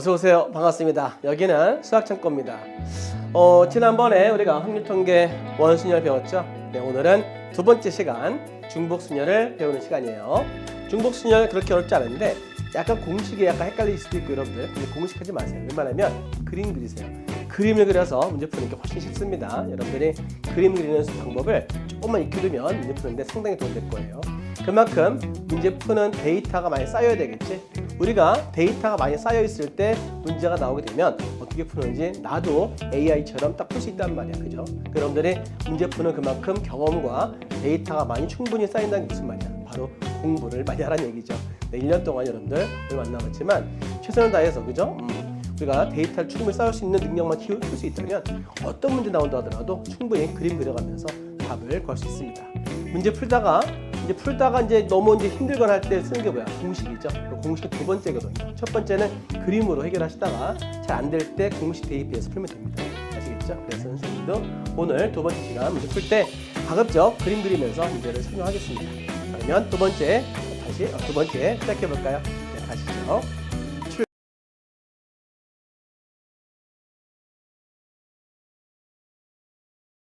어서오세요. 반갑습니다. 여기는 수학창고입니다. 지난번에 우리가 확률통계 원순열 배웠죠? 네, 오늘은 두 번째 시간 중복순열을 배우는 시간이에요. 중복순열 그렇게 어렵지 않은데 약간 공식이 약간 헷갈릴 수도 있고 여러분들 근데 공식하지 마세요. 웬만하면 그림 그리세요. 그림을 그려서 문제 푸는 게 훨씬 쉽습니다. 여러분들이 그림 그리는 방법을 조금만 익혀두면 문제 푸는데 상당히 도움이 될 거예요. 그만큼 문제 푸는 데이터가 많이 쌓여야 되겠지. 우리가 데이터가 많이 쌓여 있을 때 문제가 나오게 되면 어떻게 푸는지 나도 AI처럼 딱 풀 수 있단 말이야. 그죠? 여러분들이 문제 푸는 그만큼 경험과 데이터가 많이 충분히 쌓인다는 게 무슨 말이야? 바로 공부를 많이 하라는 얘기죠. 네, 1년 동안 여러분들 얼마 안 남았지만 최선을 다해서 그죠? 우리가 데이터를 충분히 쌓을 수 있는 능력만 키울 수 있다면 어떤 문제 나온다 하더라도 충분히 그림 그려가면서 답을 구할 수 있습니다. 문제 풀다가 이제 너무 힘들거나 할 때 쓰는 게 뭐야? 공식이죠. 공식 두 번째거든요. 첫 번째는 그림으로 해결하시다가 잘 안 될 때 공식 대입해서 풀면 됩니다. 아시겠죠? 그래서 선생님도 오늘 두 번째 시간 문제 풀 때 가급적 그림 그리면서 문제를 설명하겠습니다. 그러면 두 번째 시작해 볼까요? 네, 가시죠.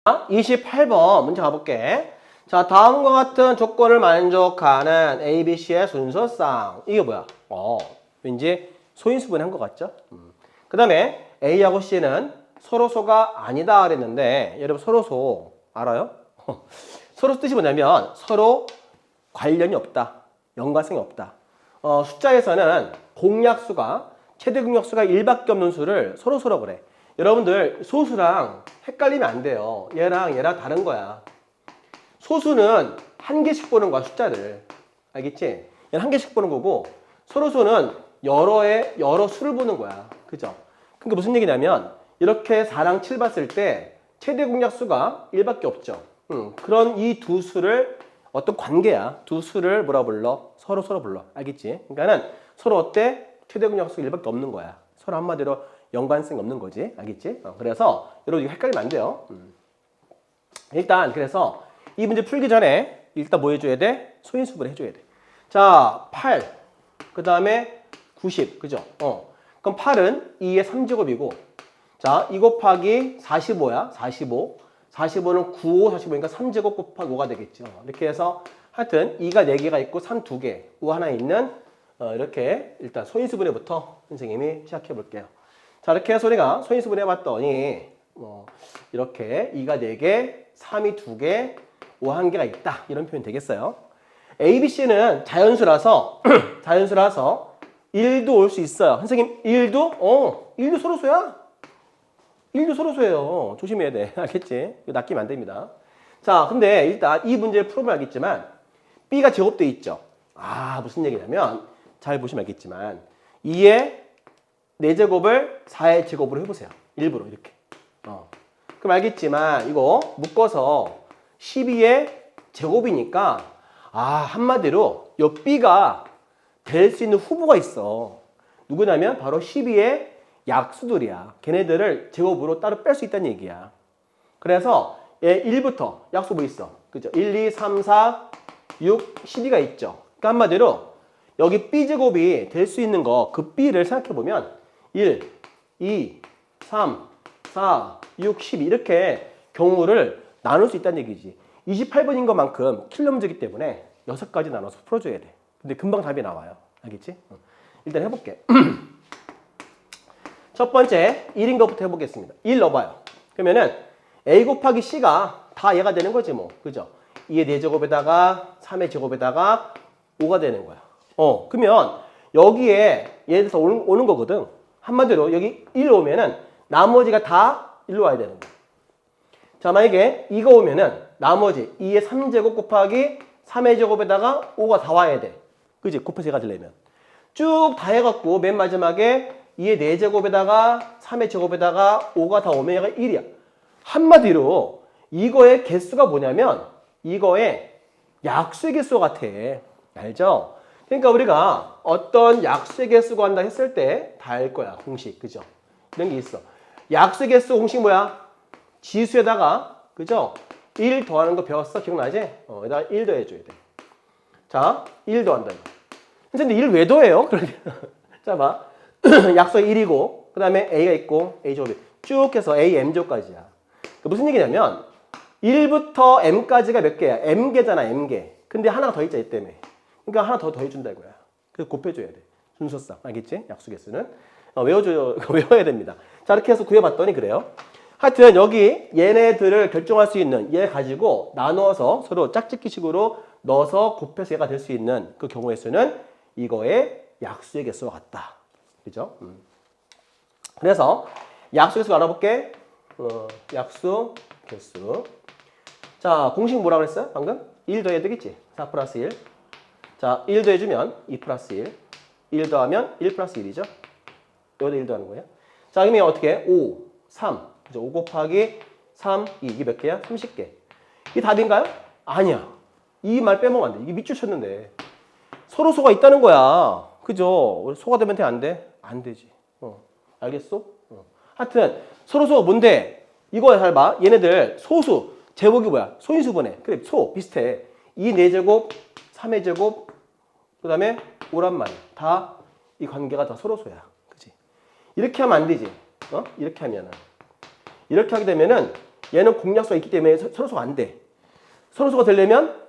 28번 문제 가볼게. 자, 다음과 같은 조건을 만족하는 A, B, C의 순서상. 이게 뭐야? 왠지 소인수분해 한 것 같죠? 그 다음에 A하고 C는 서로소가 아니다 그랬는데 여러분 서로소 알아요? 서로소 뜻이 뭐냐면 서로 관련이 없다. 연관성이 없다. 숫자에서는 공약수가 최대 공약수가 1밖에 없는 수를 서로소라고 그래. 여러분들 소수랑 헷갈리면 안 돼요. 얘랑 다른 거야. 소수는 한 개씩 보는 거야, 숫자를. 알겠지? 얘는 한 개씩 보는 거고 서로소는 여러 수를 보는 거야. 그죠? 그러니까 무슨 얘기냐면 이렇게 4랑 7 봤을 때 최대 공약수가 1밖에 없죠. 그런 이 두 수를 어떤 관계야. 두 수를 뭐라 불러? 서로 불러. 알겠지? 그러니까는 서로 어때? 최대 공약수가 1밖에 없는 거야. 서로 한마디로 연관성이 없는 거지. 알겠지? 그래서 여러분 이거 헷갈리면 안 돼요. 일단 그래서 이 문제 풀기 전에 일단 뭐 해줘야 돼? 소인수분해 해줘야 돼. 자, 8. 그 다음에 90. 그죠? 그럼 8은 2의 3제곱이고 자, 2 곱하기 45야. 45. 45는 9, 45니까 3제곱 곱하기 5가 되겠죠. 이렇게 해서 하여튼 2가 4개가 있고 3 2개, 5 하나 있는 이렇게 일단 소인수분해부터 선생님이 시작해 볼게요. 자, 이렇게 해서 우리가 소인수분해 해봤더니 이렇게 2가 4개, 3이 2개, 5 1개가 있다. 이런 표현 되겠어요. A, B, C는 자연수라서 1도 올 수 있어요. 선생님 1도? 1도 서로소야. 1도 서로소예요. 조심해야 돼. 알겠지? 이거 낚이면 안 됩니다. 자, 근데 일단 이 문제를 풀어보면 알겠지만 B가 제곱돼 있죠. 무슨 얘기냐면 잘 보시면 알겠지만 2의 4제곱을 4의 제곱으로 해보세요. 일부러 이렇게. 그럼 알겠지만 이거 묶어서 12의 제곱이니까 한마디로 이 B가 될 수 있는 후보가 있어. 누구냐면 바로 12의 약수들이야. 걔네들을 제곱으로 따로 뺄 수 있다는 얘기야. 그래서 얘 1부터 약수 뭐 있어? 그죠? 1, 2, 3, 4, 6, 12가 있죠. 그러니까 한마디로 여기 B제곱이 될 수 있는 거 그 B를 생각해보면 1, 2, 3, 4, 6, 12 이렇게 경우를 나눌 수 있다는 얘기지. 28번인 것만큼 킬러 문제이기 때문에 6가지 나눠서 풀어줘야 돼. 근데 금방 답이 나와요. 알겠지? 일단 해볼게. 첫 번째 1인 것부터 해보겠습니다. 1 넣어봐요. 그러면은 A 곱하기 C가 다 얘가 되는 거지 뭐. 그죠? 2의 4제곱에다가 3의 제곱에다가 5가 되는 거야. 그러면 여기에 얘를 서 오는 거거든. 한마디로 여기 1 오면은 나머지가 다 1로 와야 되는 거야. 자, 만약에 2가 오면은 나머지 2의 3제곱 곱하기 3의 제곱에다가 5가 다 와야 돼. 그지? 곱해서 얘가 되려면. 쭉 다 해갖고 맨 마지막에 2의 4제곱에다가 3의 제곱에다가 5가 다 오면 얘가 1이야. 한마디로 이거의 개수가 뭐냐면 이거의 약수의 개수 같아. 알죠? 그러니까 우리가 어떤 약수의 개수가 한다 했을 때 다 알 거야. 공식. 그죠? 이런 게 있어. 약수의 개수 공식 뭐야? 지수에다가 그죠? 1 더하는 거 배웠어? 기억나지? 여기다가 1 더해줘야 돼. 자, 1 더한다 이거. 근데 1 왜 더해요? 그러게. 자, 봐. 약수가 1이고 그 다음에 A가 있고 A제곱이 쭉 해서 A, M제곱까지야. 무슨 얘기냐면 1부터 M까지가 몇 개야? M개잖아, M개. 근데 하나가 더 있자, 이 때문에. 그러니까 하나 더 더해준다 이거야. 그래서 곱해줘야 돼. 순서상. 알겠지? 약수개수는. 외워야 됩니다. 자, 이렇게 해서 구해봤더니 그래요. 하여튼 여기 얘네들을 결정할 수 있는 얘 가지고 나누어서 서로 짝짓기식으로 넣어서 곱해서 얘가 될 수 있는 그 경우의 수는 이거의 약수의 개수와 같다. 그죠? 그래서 약수 개수 알아볼게. 약수 개수. 자, 공식 뭐라고 그랬어요? 방금? 1 더해야 되겠지? 4 플러스 1. 자, 1 더해주면 2 플러스 1. 1 더하면 1 플러스 1이죠? 여기다 1 더하는 거예요. 자, 그러면 어떻게? 5, 3. 그죠? 5 곱하기 3, 2. 이게 몇 개야? 30개. 이게 답인가요? 아니야. 이 말 빼먹으면 안 돼. 이게 밑줄 쳤는데. 서로 소가 있다는 거야. 그죠? 소가 되면 돼? 안 돼? 안 되지. 알겠어? 하여튼 서로 소가 뭔데? 이거 잘 봐. 얘네들 소수. 제곱이 뭐야? 소인수분해. 그래, 소 비슷해. 2 4제곱, 3의 제곱, 그 다음에 5란 말이야. 다 이 관계가 다 서로 소야. 그치? 이렇게 하면 안 되지. 이렇게 하면은. 이렇게 하게 되면은 얘는 공약수가 있기 때문에 서로 소가 안 돼. 서로 소가 되려면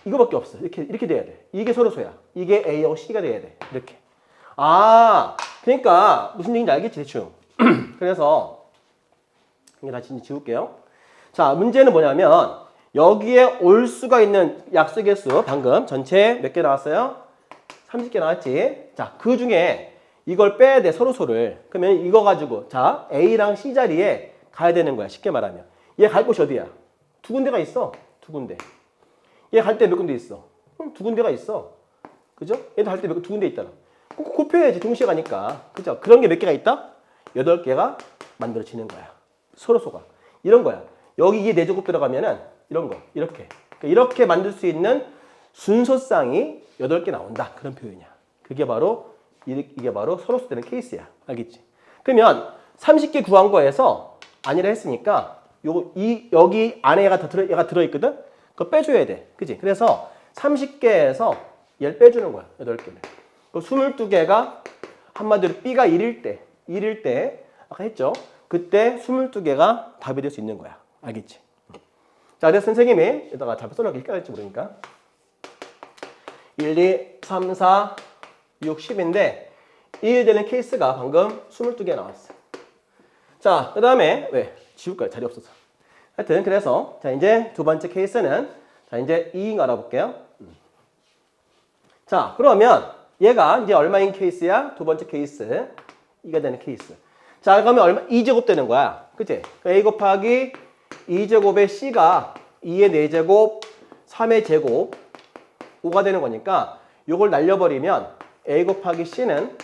이거밖에 없어. 이렇게 돼야 돼. 이게 서로 소야. 이게 A하고 C가 돼야 돼. 이렇게. 아, 그러니까 무슨 얘기인지 알겠지, 대충. 그래서 이게 다시 지울게요. 자, 문제는 뭐냐면 여기에 올 수가 있는 약수 개수 방금 전체 몇 개 나왔어요? 30개 나왔지? 자, 그 중에 이걸 빼야 돼, 서로소를. 그러면 이거 가지고 자, A랑 C 자리에 가야 되는 거야, 쉽게 말하면. 얘 갈 곳이 어디야? 두 군데가 있어. 두 군데. 얘 갈 때 몇 군데 있어? 두 군데가 있어. 그죠? 얘도 갈 때 두 군데 있잖아. 곱해야지, 동시에 가니까. 그죠? 그런 게 몇 개가 있다? 8개가 만들어지는 거야. 서로소가. 이런 거야. 여기 이게 4제곱 들어가면은 이런 거, 이렇게. 그러니까 이렇게 만들 수 있는 순서쌍이 8개 나온다. 그런 표현이야. 그게 바로, 이게 바로 서로소 되는 케이스야. 알겠지? 그러면 30개 구한 거에서 아니라 했으니까 여기 안에 얘가 들어있거든? 그거 빼줘야 돼. 그지? 그래서 30개에서 얘를 빼주는 거야. 8개를. 그 22개가 한마디로 B가 1일 때, 아까 했죠? 그때 22개가 답이 될 수 있는 거야. 알겠지? 자, 그래서 선생님이 여기다가 잘 써놓을게 헷갈릴지 모르니까 1, 2, 3, 4, 6, 10인데 1 되는 케이스가 방금 22개 나왔어. 자, 그 다음에 왜? 지울까요? 자리 없어서. 하여튼 그래서 자, 이제 두 번째 케이스는 자, 이제 2인 거 알아볼게요. 자, 그러면 얘가 이제 얼마인 케이스야? 두 번째 케이스. 2가 되는 케이스. 자, 그러면 얼마? 2제곱 되는 거야. 그치? A 곱하기 2제곱의 C가 2의 4제곱, 3의 제곱, 5가 되는 거니까 이걸 날려버리면 A 곱하기 C는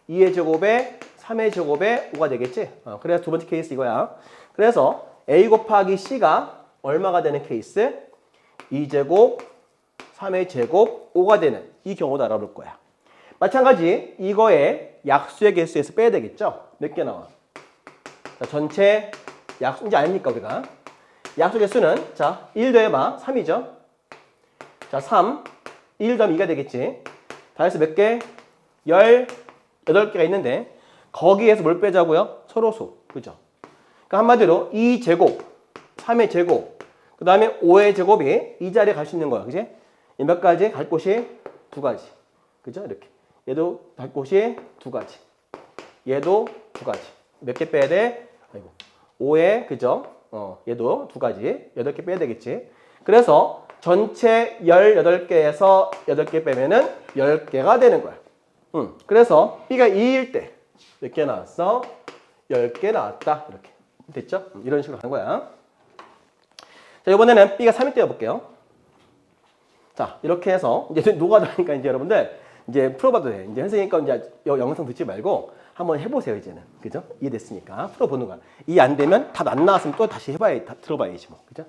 2의 제곱에 3의 제곱에 5가 되겠지? 그래서 두 번째 케이스 이거야. 그래서 A 곱하기 C가 얼마가 되는 케이스? 2제곱, 3의 제곱, 5가 되는 이 경우도 알아볼 거야. 마찬가지 이거의 약수의 개수에서 빼야 되겠죠? 몇 개 나와? 자, 전체 약수 이제 아닙니까 우리가? 약수 개수는 자 1 더해봐 3이죠? 자 3, 1 더하면 2가 되겠지? 다 해서 몇 개? 18개가 있는데 거기에서 뭘 빼자고요? 서로수. 그죠? 그러니까 한마디로 2제곱, 3의 제곱, 그 다음에 5의 제곱이 이 자리에 갈 수 있는 거야. 그지? 몇 가지? 갈 곳이 2가지. 그죠? 이렇게. 얘도 갈 곳이 2가지. 얘도 2가지. 몇 개 빼야 돼? 아이고. 5에, 그죠? 얘도 2가지. 8개 빼야 되겠지. 그래서 전체 18개에서 8개 빼면은 10개가 되는 거야. 그래서 B가 2일 때 몇 개 나왔어? 10개 나왔다. 이렇게. 됐죠? 이런 식으로 가는 거야. 자, 이번에는 B가 3일 때 해볼게요. 자, 이렇게 해서 이제 노가다니까 이제 여러분들 이제 풀어봐도 돼. 이제 선생님 거 이제 영상 듣지 말고 한번 해보세요, 이제는. 그죠? 이해됐으니까. 풀어보는 거야. 이해 안 되면 답 안 나왔으면 또 다시 들어봐야지 뭐. 그죠?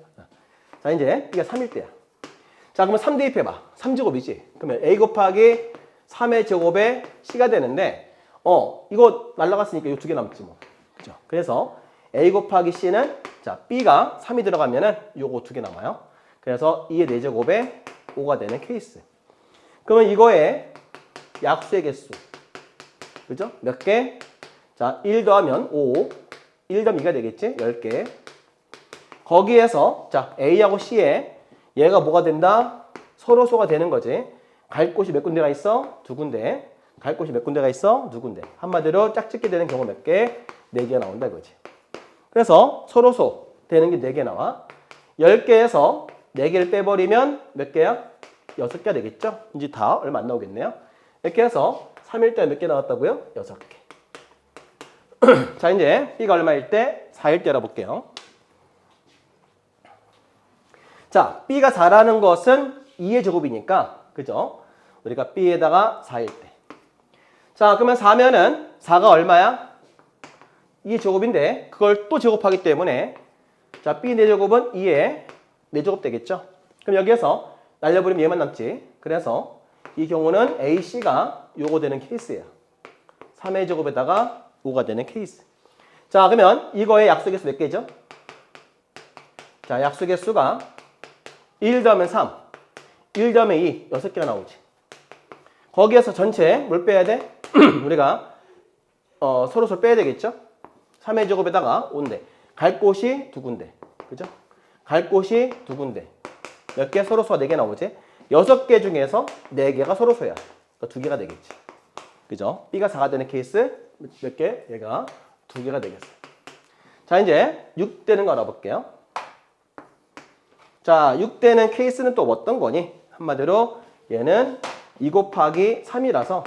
자, 이제 B가 3일 때야. 자, 그러면 3 대입해봐. 3제곱이지. 그러면 A 곱하기 3의 제곱에 C가 되는데, 이거 날라갔으니까 이 2개 남지 뭐. 그죠? 그래서 A 곱하기 C는, 자, B가 3이 들어가면은 요거 2개 남아요. 그래서 2의 4제곱에 5가 되는 케이스. 그러면 이거의 약수의 개수. 그죠? 몇 개? 자, 1 더하면 5. 1 더하면 2가 되겠지? 10개. 거기에서 자, A하고 C에 얘가 뭐가 된다? 서로소가 되는 거지. 갈 곳이 몇 군데가 있어? 2군데. 갈 곳이 몇 군데가 있어? 2군데. 한마디로 짝짓기 되는 경우 몇 개? 4개 나온다 이거지. 그래서 서로소 되는 게 4개 나와. 10개에서 4개를 빼버리면 몇 개야? 6개가 되겠죠? 이제 다 얼마 안 나오겠네요. 이렇게 해서 3일 때 몇 개 나왔다고요? 6개. 자, 이제 B가 얼마일 때? 4일 때 알아볼게요. 자, B가 4라는 것은 2의 제곱이니까, 그죠? 우리가 B에다가 4일 때. 자, 그러면 4면은 4가 얼마야? 2의 제곱인데, 그걸 또 제곱하기 때문에, 자, B 4제곱은 2의 4제곱 되겠죠? 그럼 여기에서 날려버리면 얘만 남지. 그래서 이 경우는 A, C가 요거 되는 케이스예요. 3의 제곱에다가 5가 되는 케이스. 자, 그러면 이거의 약속의 수 몇 개죠? 자, 약속의 수가 1 더하면 3, 1 더하면 2, 6개가 나오지. 거기에서 전체 뭘 빼야 돼? 우리가 서로서 빼야 되겠죠? 3의 제곱에다가 5인데 갈 곳이 2군데. 그죠? 갈 곳이 2군데. 몇 개? 서로수가 4개 나오지? 6개 중에서 4개가 서로수야. 그러니까 2개가 되겠지. 그죠? B가 4가 되는 케이스 몇 개? 얘가 2개가 되겠어. 자, 이제 6되는 거 알아볼게요. 자, 6되는 케이스는 또 어떤 거니? 한마디로 얘는 2 곱하기 3이라서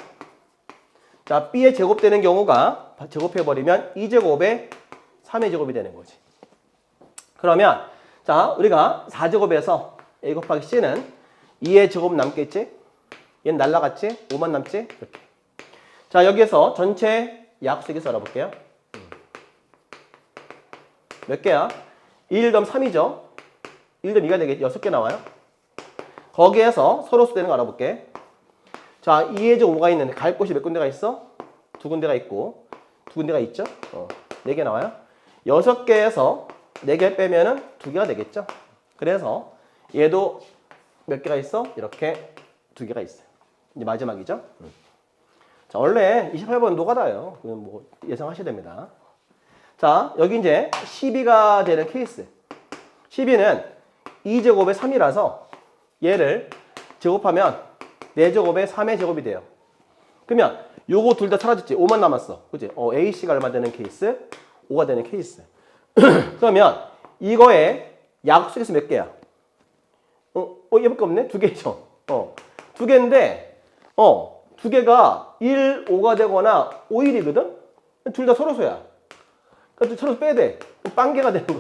자, B의 제곱되는 경우가 제곱해버리면 2제곱에 3의 제곱이 되는 거지. 그러면 자, 우리가 4제곱에서 A 곱하기 C는 2의 제곱 남겠지? 얘는 날라갔지? 5만 남지? 이렇게. 자, 여기에서 전체 약수에서 알아볼게요. 몇 개야? 1 더하면 3이죠? 1 더하면 2가 되겠지? 6개 나와요. 거기에서 서로수 되는 거 알아볼게. 자, 2의 제곱 5가 있는데 갈 곳이 몇 군데가 있어? 2군데가 있고 2군데가 있죠? 4개 나와요. 6개에서 4개 빼면은 2개가 되겠죠? 그래서 얘도 몇 개가 있어? 이렇게 2개가 있어요. 이제 마지막이죠? 자, 원래 28번 노가다예요. 뭐 예상하셔야 됩니다. 자, 여기 이제 12가 되는 케이스. 12는 2제곱에 3이라서 얘를 제곱하면 4제곱에 3의 제곱이 돼요. 그러면 요거 둘 다 사라졌지? 5만 남았어. 그치? AC가 얼마 되는 케이스? 5가 되는 케이스. 그러면 이거의 약수에서 몇 개야? 얘밖에 없네? 2개죠. 2개인데 2개가 1, 5가 되거나 5, 1이거든? 둘 다 서로소야. 그러니까 서로 빼야 돼. 빵개가 되는 거야.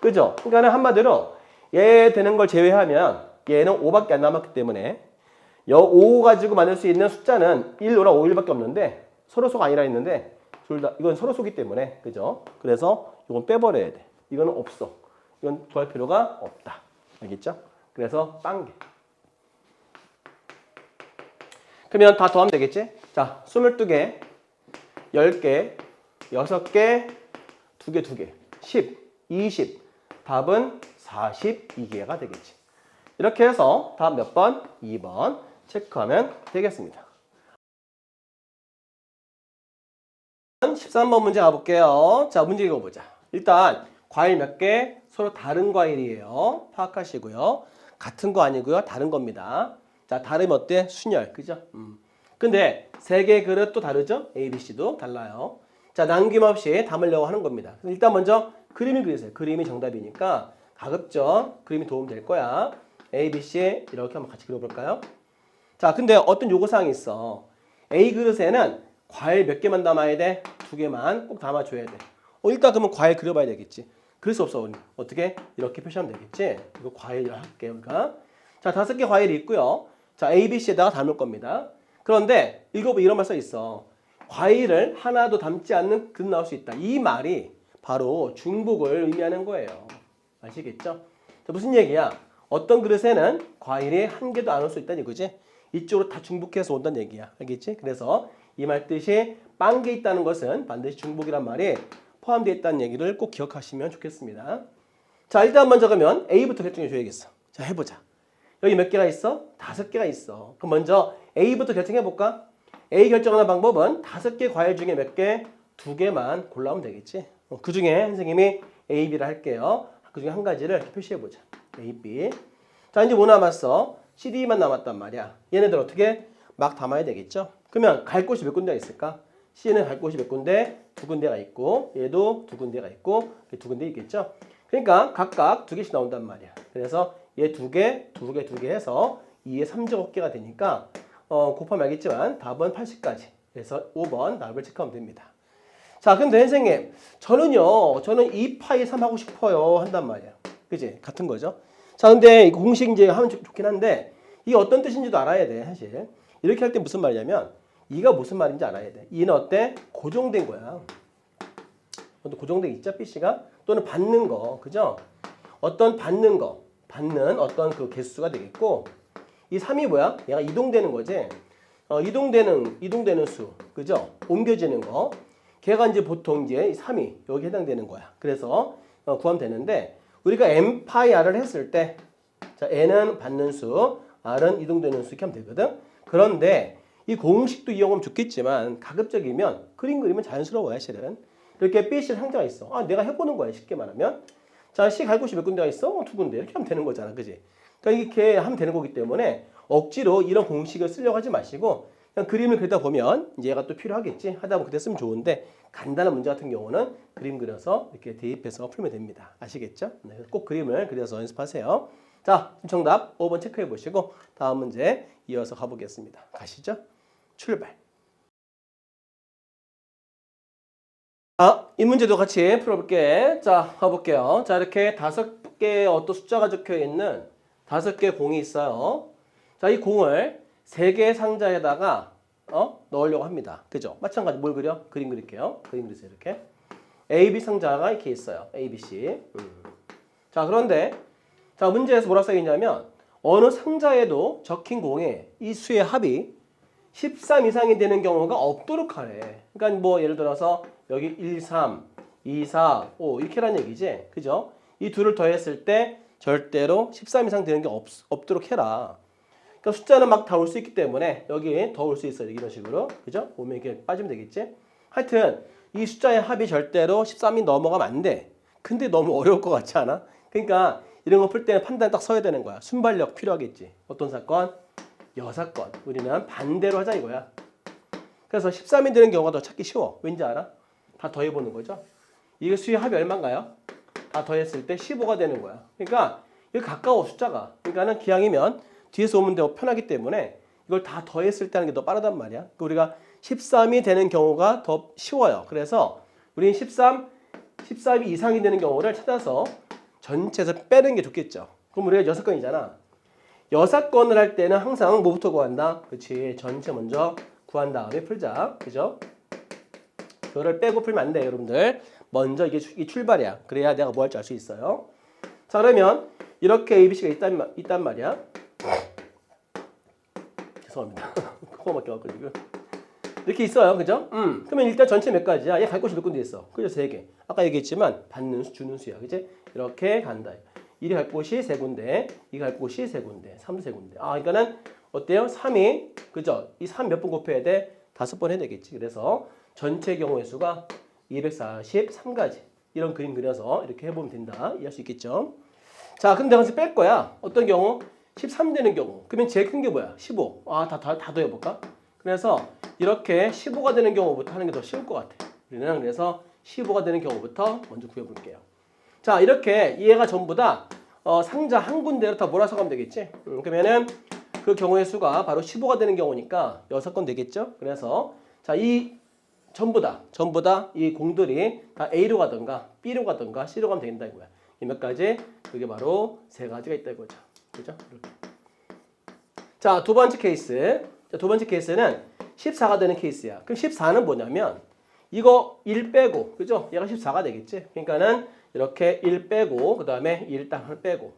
그죠? 그러니까 한마디로 얘 되는 걸 제외하면 얘는 5밖에 안 남았기 때문에 5 가지고 만들 수 있는 숫자는 1, 5랑 5, 1밖에 없는데 서로소가 아니라 했는데 둘 다 이건 서로소기 때문에 그죠? 그래서 이건 빼버려야 돼. 이거는 없어. 이건 구할 필요가 없다. 알겠죠? 그래서 빵개. 그러면 다 더하면 되겠지? 자, 22개, 10개, 6개, 2개, 2개, 10, 20. 답은 42개가 되겠지. 이렇게 해서 답 몇 번? 2번 체크하면 되겠습니다. 13번 문제 가볼게요. 자, 문제 읽어보자. 일단 과일 몇 개? 서로 다른 과일이에요. 파악하시고요. 같은 거 아니고요. 다른 겁니다. 자, 다르면 어때? 순열. 그죠? 근데 세 개의 그릇도 다르죠? A, B, C도 달라요. 자, 남김없이 담으려고 하는 겁니다. 일단 먼저 그림을 그리세요. 그림이 정답이니까 가급적 그림이 도움될 거야. A, B, C 이렇게 한번 같이 그려볼까요? 자, 근데 어떤 요구사항이 있어. A 그릇에는 과일 몇 개만 담아야 돼? 2개만 꼭 담아줘야 돼. 일단 그러면 과일 그려봐야 되겠지. 그럴 수 없어. 어떻게? 이렇게 표시하면 되겠지. 이거 과일 할게요. 우리가. 자, 5개 과일이 있고요. 자, A, B, C에다가 담을 겁니다. 그런데 읽어보면 이런 말 써 있어. 과일을 하나도 담지 않는 그릇 나올 수 있다. 이 말이 바로 중복을 의미하는 거예요. 아시겠죠? 자, 무슨 얘기야? 어떤 그릇에는 과일이 한 개도 안 올 수 있다는 이거지. 이쪽으로 다 중복해서 온다는 얘기야. 알겠지? 그래서 이 말 뜻이 빵개 있다는 것은 반드시 중복이란 말이 포함되어 있다는 얘기를 꼭 기억하시면 좋겠습니다. 자, 일단 먼저 그러면 A부터 결정해 줘야겠어. 자, 해보자. 여기 몇 개가 있어? 5개가 있어. 그럼 먼저 A부터 결정해 볼까? A 결정하는 방법은 5개 과일 중에 몇 개? 2개만 골라오면 되겠지. 그 중에 선생님이 A, B를 할게요. 그 중에 한 가지를 이렇게 표시해보자. A, B. 자, 이제 뭐 남았어? C, D만 남았단 말이야. 얘네들 어떻게? 막 담아야 되겠죠? 그러면 갈 곳이 몇 군데가 있을까? C는 갈 곳이 몇 군데? 2군데가 있고, 얘도 2군데가 있고, 2군데 있겠죠? 그러니까 각각 2개씩 나온단 말이야. 그래서 얘 2개, 2개, 2개 해서 2의 3제곱개가 되니까 곱하면 알겠지만 답은 80까지. 그래서 5번 답을 체크하면 됩니다. 자, 근데 선생님, 저는 2파이 3 하고 싶어요 한단 말이야. 그지? 같은 거죠. 자, 근데 이거 공식 이제 하면 좋긴 한데 이게 어떤 뜻인지도 알아야 돼, 사실. 이렇게 할 때 무슨 말이냐면 2가 무슨 말인지 알아야 돼. 2는 어때? 고정된 거야. 고정된 있죠, BC가? 또는 받는 거, 그죠? 어떤 받는 거, 받는 어떤 그 개수가 되겠고, 이 3이 뭐야? 얘가 이동되는 거지. 이동되는 수, 그죠? 옮겨지는 거. 걔가 이제 보통 이제 3이 여기 해당되는 거야. 그래서 구하면 되는데 우리가 m 파이 r을 했을 때, 자, n은 받는 수, r은 이동되는 수 이렇게 하면 되거든. 그런데 이 공식도 이용하면 좋겠지만 가급적이면 그림 그리면 자연스러워요, 실은. 이렇게 BC 상자가 있어. 아, 내가 해보는 거야, 쉽게 말하면. 자, C 갈 곳이 몇 군데가 있어? 2군데. 이렇게 하면 되는 거잖아, 그지? 그러니까 이렇게 하면 되는 거기 때문에 억지로 이런 공식을 쓰려고 하지 마시고 그냥 그림을 그리다 보면 이제 얘가 또 필요하겠지. 하다 보면 그때 쓰면 좋은데 간단한 문제 같은 경우는 그림 그려서 이렇게 대입해서 풀면 됩니다. 아시겠죠? 네, 꼭 그림을 그려서 연습하세요. 자, 정답 5번 체크해 보시고 다음 문제 이어서 가보겠습니다. 가시죠. 출발. 이 문제도 같이 풀어볼게. 자, 가볼게요. 자, 이렇게 5개의 어떤 숫자가 적혀 있는 5개의 공이 있어요. 자, 이 공을 3개의 상자에다가 넣으려고 합니다. 그죠? 마찬가지 뭘 그려? 그림 그릴게요. 그림 그리세요. 이렇게. A, B 상자가 이렇게 있어요. A, B, C. 자, 그런데 자, 문제에서 뭐라고 써 있냐면 어느 상자에도 적힌 공의 이 수의 합이 13 이상이 되는 경우가 없도록 하래. 그러니까 뭐 예를 들어서 여기 1, 3, 2, 4, 5 이렇게란 얘기지. 그죠? 이 둘을 더했을 때 절대로 13 이상 되는 게 없도록 해라. 그러니까 숫자는 막 다 올 수 있기 때문에 여기 더 올 수 있어요. 이런 식으로. 그죠? 보면 이렇게 빠지면 되겠지? 하여튼 이 숫자의 합이 절대로 13이 넘어가면 안 돼. 근데 너무 어려울 것 같지 않아? 그러니까 이런 거 풀 때는 판단이 딱 서야 되는 거야. 순발력 필요하겠지. 어떤 사건? 여사건. 우리는 반대로 하자 이거야. 그래서 13이 되는 경우가 더 찾기 쉬워. 왠지 알아? 다 더해보는 거죠. 이게 수의 합이 얼마인가요? 다 더했을 때 15가 되는 거야. 그러니까 이거 가까워 숫자가. 그러니까는 기왕이면 뒤에서 오면 더 편하기 때문에 이걸 다 더했을 때 하는 게 더 빠르단 말이야. 그러니까 우리가 13이 되는 경우가 더 쉬워요. 그래서 우리는 13이 이상이 되는 경우를 찾아서 전체에서 빼는 게 좋겠죠. 그럼 우리가 6건이잖아. 6건을 할 때는 항상 뭐부터 구한다? 그렇지. 전체 먼저 구한 다음에 풀자. 그죠? 그거를 빼고 풀면 안 돼요, 여러분들. 먼저 이게 출발이야. 그래야 내가 뭐 할지 알 수 있어요. 자, 그러면 이렇게 ABC가 있단 말이야. 죄송합니다. 코가 막혀가지고. 이렇게 있어요. 그죠? 그러면 일단 전체 몇 가지야? 얘 갈 곳이 몇 군데 있어? 그죠? 3개. 아까 얘기했지만 받는 수, 주는 수야. 그지? 이렇게 간다. 1이 갈 곳이 3군데, 2가 갈 곳이 3군데, 3도 3군데. 그러니까는 어때요? 3이, 그죠? 이 3 몇 번 곱해야 돼? 5번 해야 되겠지. 그래서 전체 경우의 수가 243가지. 이런 그림 그려서 이렇게 해보면 된다. 이해할 수 있겠죠? 자, 근데 내가 뺄 거야. 어떤 경우? 13 되는 경우. 그러면 제일 큰 게 뭐야? 15. 다 더해볼까? 그래서 이렇게 15가 되는 경우부터 하는 게 더 쉬울 것 같아. 우리는 그래서 15가 되는 경우부터 먼저 구해볼게요. 자, 이렇게 얘가 전부 다 상자 한 군데로 다 몰아서 가면 되겠지? 그러면은 그 경우의 수가 바로 15가 되는 경우니까 6건 되겠죠? 그래서 자, 이 전부 다 이 공들이 다 A로 가든가 B로 가든가 C로 가면 된다 이거야. 이 몇 가지? 그게 바로 3가지가 있다 이거죠. 그죠? 이렇게. 자, 두 번째 케이스. 자, 두 번째 케이스는 14가 되는 케이스야. 그럼 14는 뭐냐면 이거 1 빼고, 그죠? 얘가 14가 되겠지? 그러니까는 이렇게 1 빼고, 그 다음에 1 땅을 빼고,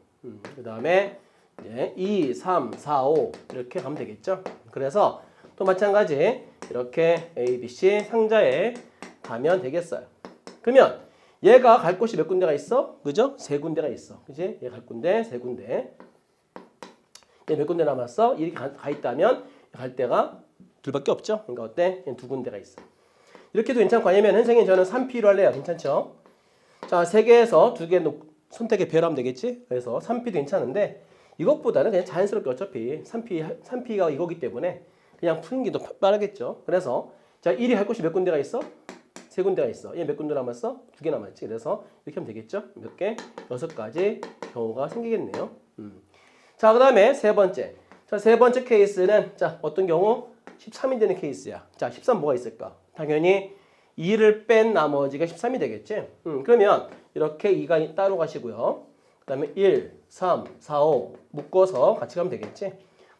그 다음에 이제 2, 3, 4, 5 이렇게 가면 되겠죠? 그래서 또 마찬가지 이렇게 A, B, C 상자에 가면 되겠어요. 그러면 얘가 갈 곳이 몇 군데가 있어? 그죠? 3군데가 있어. 그지? 얘 갈 군데 3군데. 얘 몇 군데 남았어? 이렇게 가 있다면 갈 데가 둘밖에 없죠. 그러니까 어때? 그냥 두 군데가 있어. 이렇게도 괜찮고 아니면 선생님 저는 3P로 할래요. 괜찮죠? 자, 3개에서 2개 선택에 배열하면 되겠지? 그래서 3P도 괜찮은데 이것보다는 그냥 자연스럽게 어차피 3P가 이거기 때문에 그냥 푸는 게 더 빠르겠죠. 그래서 자, 1이 할 곳이 몇 군데가 있어? 3군데가 있어. 얘 몇 군데 남았어? 2개 남았지. 그래서 이렇게 하면 되겠죠? 몇 개? 6가지 경우가 생기겠네요. 자, 그 다음에 세 번째. 자, 세 번째 케이스는 자, 어떤 경우? 13이 되는 케이스야. 자, 13 뭐가 있을까? 당연히 2를 뺀 나머지가 13이 되겠지? 그러면 이렇게 2가 따로 가시고요. 그 다음에 1, 3, 4, 5 묶어서 같이 가면 되겠지?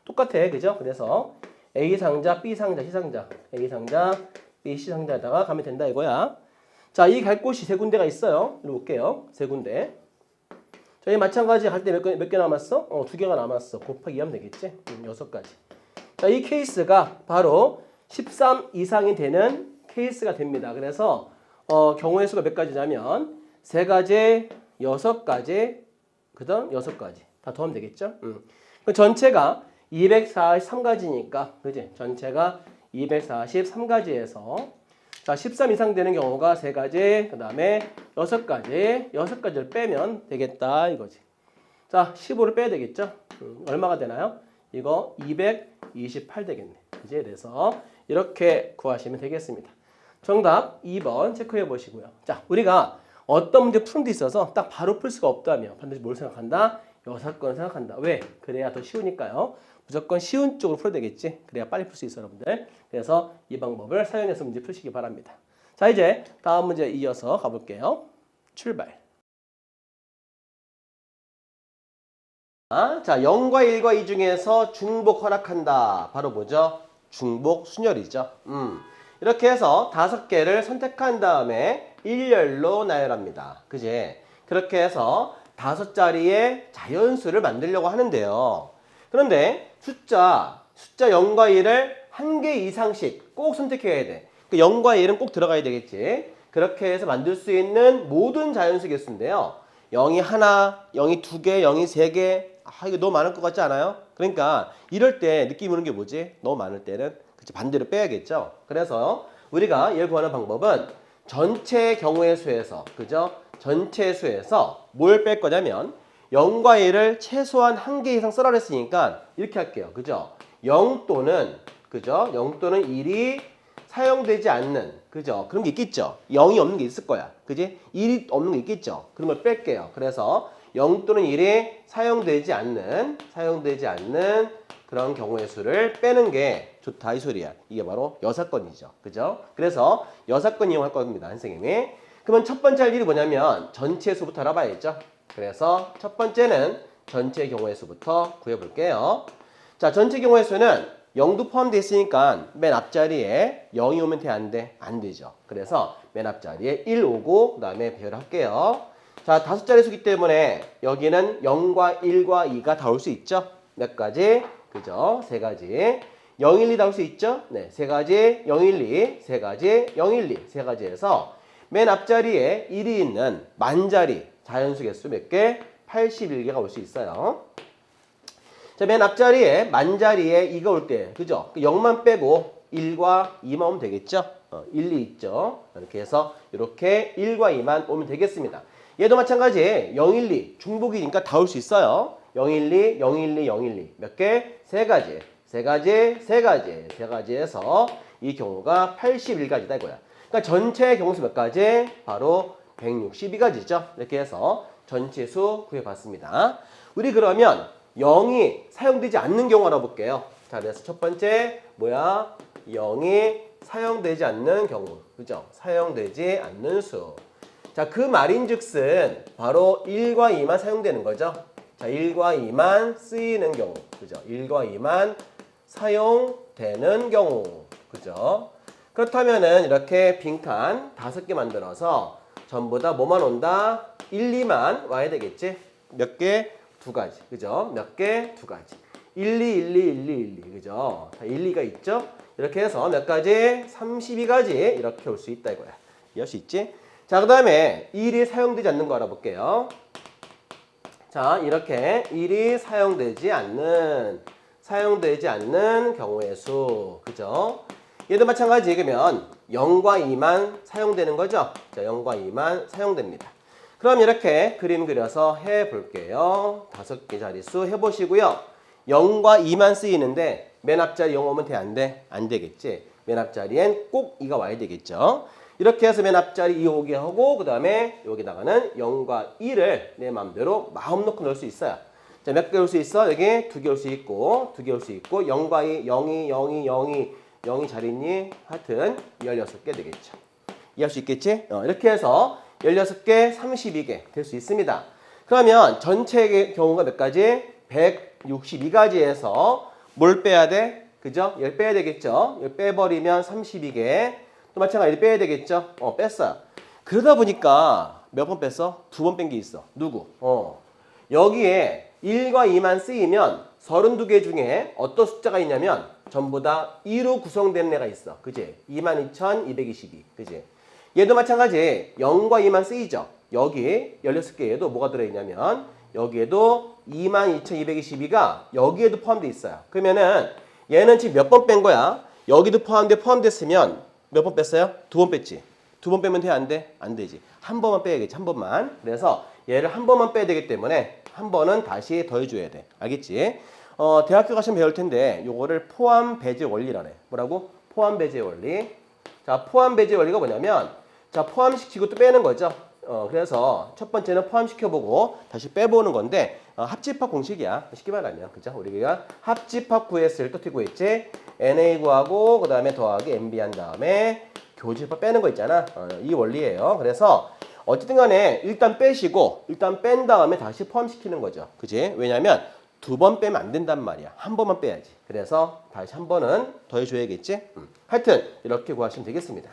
똑같아. 그죠? 그래서 A 상자, B 상자, C 상자, A 상자, B, C 상자에다가 가면 된다 이거야. 자, 이 갈 곳이 3군데가 있어요. 이리 볼게요. 3군데. 자, 이 마찬가지 할 때 몇 개 남았어? 2개가 남았어. 곱하기 2 하면 되겠지? 6가지. 자, 이 케이스가 바로 13 이상이 되는 케이스가 됩니다. 그래서 경우의 수가 몇 가지냐면 3가지, 6가지, 그다음 6가지. 다 더하면 되겠죠? 그 전체가 243가지니까, 그지? 전체가 243가지에서 자, 13 이상 되는 경우가 3가지, 그 다음에 6가지를 빼면 되겠다 이거지. 자, 15를 빼야 되겠죠? 얼마가 되나요? 이거 228 되겠네. 이제 그래서 이렇게 구하시면 되겠습니다. 정답 2번 체크해 보시고요. 자, 우리가 어떤 문제 푸는 데 있어서 딱 바로 풀 수가 없다면 반드시 뭘 생각한다? 여사건을 생각한다. 왜? 그래야 더 쉬우니까요. 무조건 쉬운 쪽으로 풀어야 되겠지. 그래야 빨리 풀 수 있어요, 여러분들. 그래서 이 방법을 사용해서 문제 푸시기 바랍니다. 자, 이제 다음 문제 이어서 가볼게요. 출발. 자, 0과 1과 2 중에서 중복 허락한다. 바로 뭐죠? 중복 순열이죠. 이렇게 해서 5개를 선택한 다음에 일렬로 나열합니다. 그지? 그렇게 해서 5자리의 자연수를 만들려고 하는데요. 그런데 숫자 0과 1을 1개 이상씩 꼭 선택해야 돼. 그 0과 1은 꼭 들어가야 되겠지. 그렇게 해서 만들 수 있는 모든 자연수 개수인데요. 0이 하나, 0이 2개, 0이 3개. 이거 너무 많을 것 같지 않아요? 그러니까 이럴 때 느낌 오는 게 뭐지? 너무 많을 때는 그치, 반대로 빼야겠죠. 그래서 우리가 얘를 구하는 방법은 전체 경우의 수에서, 그죠? 전체 수에서 뭘 뺄 거냐면 0과 1을 최소한 1개 이상 써라 그랬으니까 이렇게 할게요. 그죠? 0 또는 그죠? 0 또는 1이 사용되지 않는, 그죠? 그런 게 있겠죠? 0이 없는 게 있을 거야. 그지? 1이 없는 게 있겠죠? 그런 걸 뺄게요. 그래서 0 또는 1이 사용되지 않는 그런 경우의 수를 빼는 게 좋다 이 소리야. 이게 바로 여사건이죠. 그죠? 그래서 여사건 이용할 겁니다, 선생님이. 그러면 첫 번째 할 일이 뭐냐면 전체 수부터 알아봐야겠죠? 그래서 첫 번째는 전체 경우의 수부터 구해볼게요. 자, 전체 경우의 수는 0도 포함되어 있으니까 맨 앞자리에 0이 오면 돼, 안 돼? 안 되죠. 그래서 맨 앞자리에 1 오고 그 다음에 배열할게요. 자, 5자리 수기 때문에 여기는 0과 1과 2가 다 올 수 있죠? 몇 가지? 그죠? 3가지. 0, 1, 2 다 올 수 있죠? 네, 3가지, 0, 1, 2, 3가지, 0, 1, 2, 3가지에서 맨 앞자리에 1이 있는 만자리 자연수 개수 몇 개? 81개가 올 수 있어요. 자, 맨 앞자리에 만자리에 2가 올 때, 그죠? 0만 빼고 1과 2만 오면 되겠죠? 1, 2 있죠? 이렇게 해서 이렇게 1과 2만 오면 되겠습니다. 얘도 마찬가지 0, 1, 2 중복이니까 다 올 수 있어요. 0, 1, 2, 0, 1, 2, 0, 1, 2 몇 개? 3가지. 3가지에서 이 경우가 81가지다 이거야. 그러니까 전체 경우수 몇 가지? 바로 162가지죠. 이렇게 해서 전체 수 구해봤습니다. 우리 그러면 0이 사용되지 않는 경우 알아볼게요. 자, 그래서 첫 번째 뭐야? 0이 사용되지 않는 경우. 그죠? 사용되지 않는 수. 자, 그 말인즉슨 바로 1과 2만 사용되는 거죠. 자, 1과 2만 쓰이는 경우. 그죠? 1과 2만 사용되는 경우. 그죠? 그렇다면은 이렇게 빈칸 5개 만들어서 전부 다 뭐만 온다? 1, 2만 와야 되겠지? 몇 개? 2가지. 그죠? 몇 개? 2가지. 1, 2, 1, 2, 1, 2, 1, 2. 그죠? 자, 1, 2가 있죠? 이렇게 해서 몇 가지? 32가지 이렇게 올 수 있다 이거야. 이해할 수 있지? 자, 그 다음에 1이 사용되지 않는 거 알아볼게요. 자, 이렇게 1이 사용되지 않는 사용되지 않는 경우의 수. 그죠? 얘도 마찬가지. 그러면 0과 2만 사용되는 거죠? 자, 0과 2만 사용됩니다. 그럼 이렇게 그림 그려서 해볼게요. 5개 자릿수 해보시고요. 0과 2만 쓰이는데 맨 앞자리 0 오면 돼? 안 돼? 안 되겠지? 맨 앞자리엔 꼭 2가 와야 되겠죠? 이렇게 해서 맨 앞자리 2 오게 하고 그 다음에 여기다가는 0과 2를 내 마음대로 마음 놓고 넣을 수 있어요. 자, 몇 개 올 수 있어? 여기 2개 올 수 있고 2개 올 수 있고 0과 2, 0이, 0이, 0이 0이 잘 있니? 하여튼 16개 되겠죠. 이해할 수 있겠지? 이렇게 해서 16개, 32개 될 수 있습니다. 그러면 전체의 경우가 몇 가지? 162가지에서 뭘 빼야 돼? 그죠? 10 빼야 되겠죠? 10 빼버리면 32개. 또 마찬가지로 빼야 되겠죠? 뺐어요. 그러다 보니까 몇 번 뺐어? 2번 뺀 게 있어. 누구? 여기에 1과 2만 쓰이면 32개 중에 어떤 숫자가 있냐면 전부 다 2로 구성된 애가 있어. 그지? 22,222. 그지? 얘도 마찬가지 0과 2만 쓰이죠. 여기 16개에도 뭐가 들어있냐면 여기에도 22,222가 여기에도 포함되어 있어요. 그러면은 얘는 지금 몇 번 뺀 거야? 여기도 포함됐으면 몇 번 뺐어요? 2번 뺐지. 2번 빼면 돼? 안 돼? 안 되지. 한 번만 빼야겠지. 한 번만. 그래서 얘를 한 번만 빼야 되기 때문에 한 번은 다시 더해줘야 돼. 알겠지? 대학교 가시면 배울 텐데 요거를 포함 배제 원리라네. 뭐라고? 포함 배제 원리. 자, 포함 배제 원리가 뭐냐면 자, 포함시키고 또 빼는 거죠. 그래서 첫 번째는 포함시켜보고 다시 빼보는 건데 합집합 공식이야. 쉽게 말하면. 그죠? 우리가 합집합 구했을 때 어떻게 구했지? NA 구하고 그 다음에 더하기 MB 한 다음에 교집합 빼는 거 있잖아. 이 원리예요. 그래서 어쨌든 간에 일단 빼시고 일단 뺀 다음에 다시 포함시키는 거죠. 그지? 왜냐면 2번 빼면 안 된단 말이야. 한 번만 빼야지. 그래서 다시 한 번은 더해줘야겠지? 하여튼 이렇게 구하시면 되겠습니다.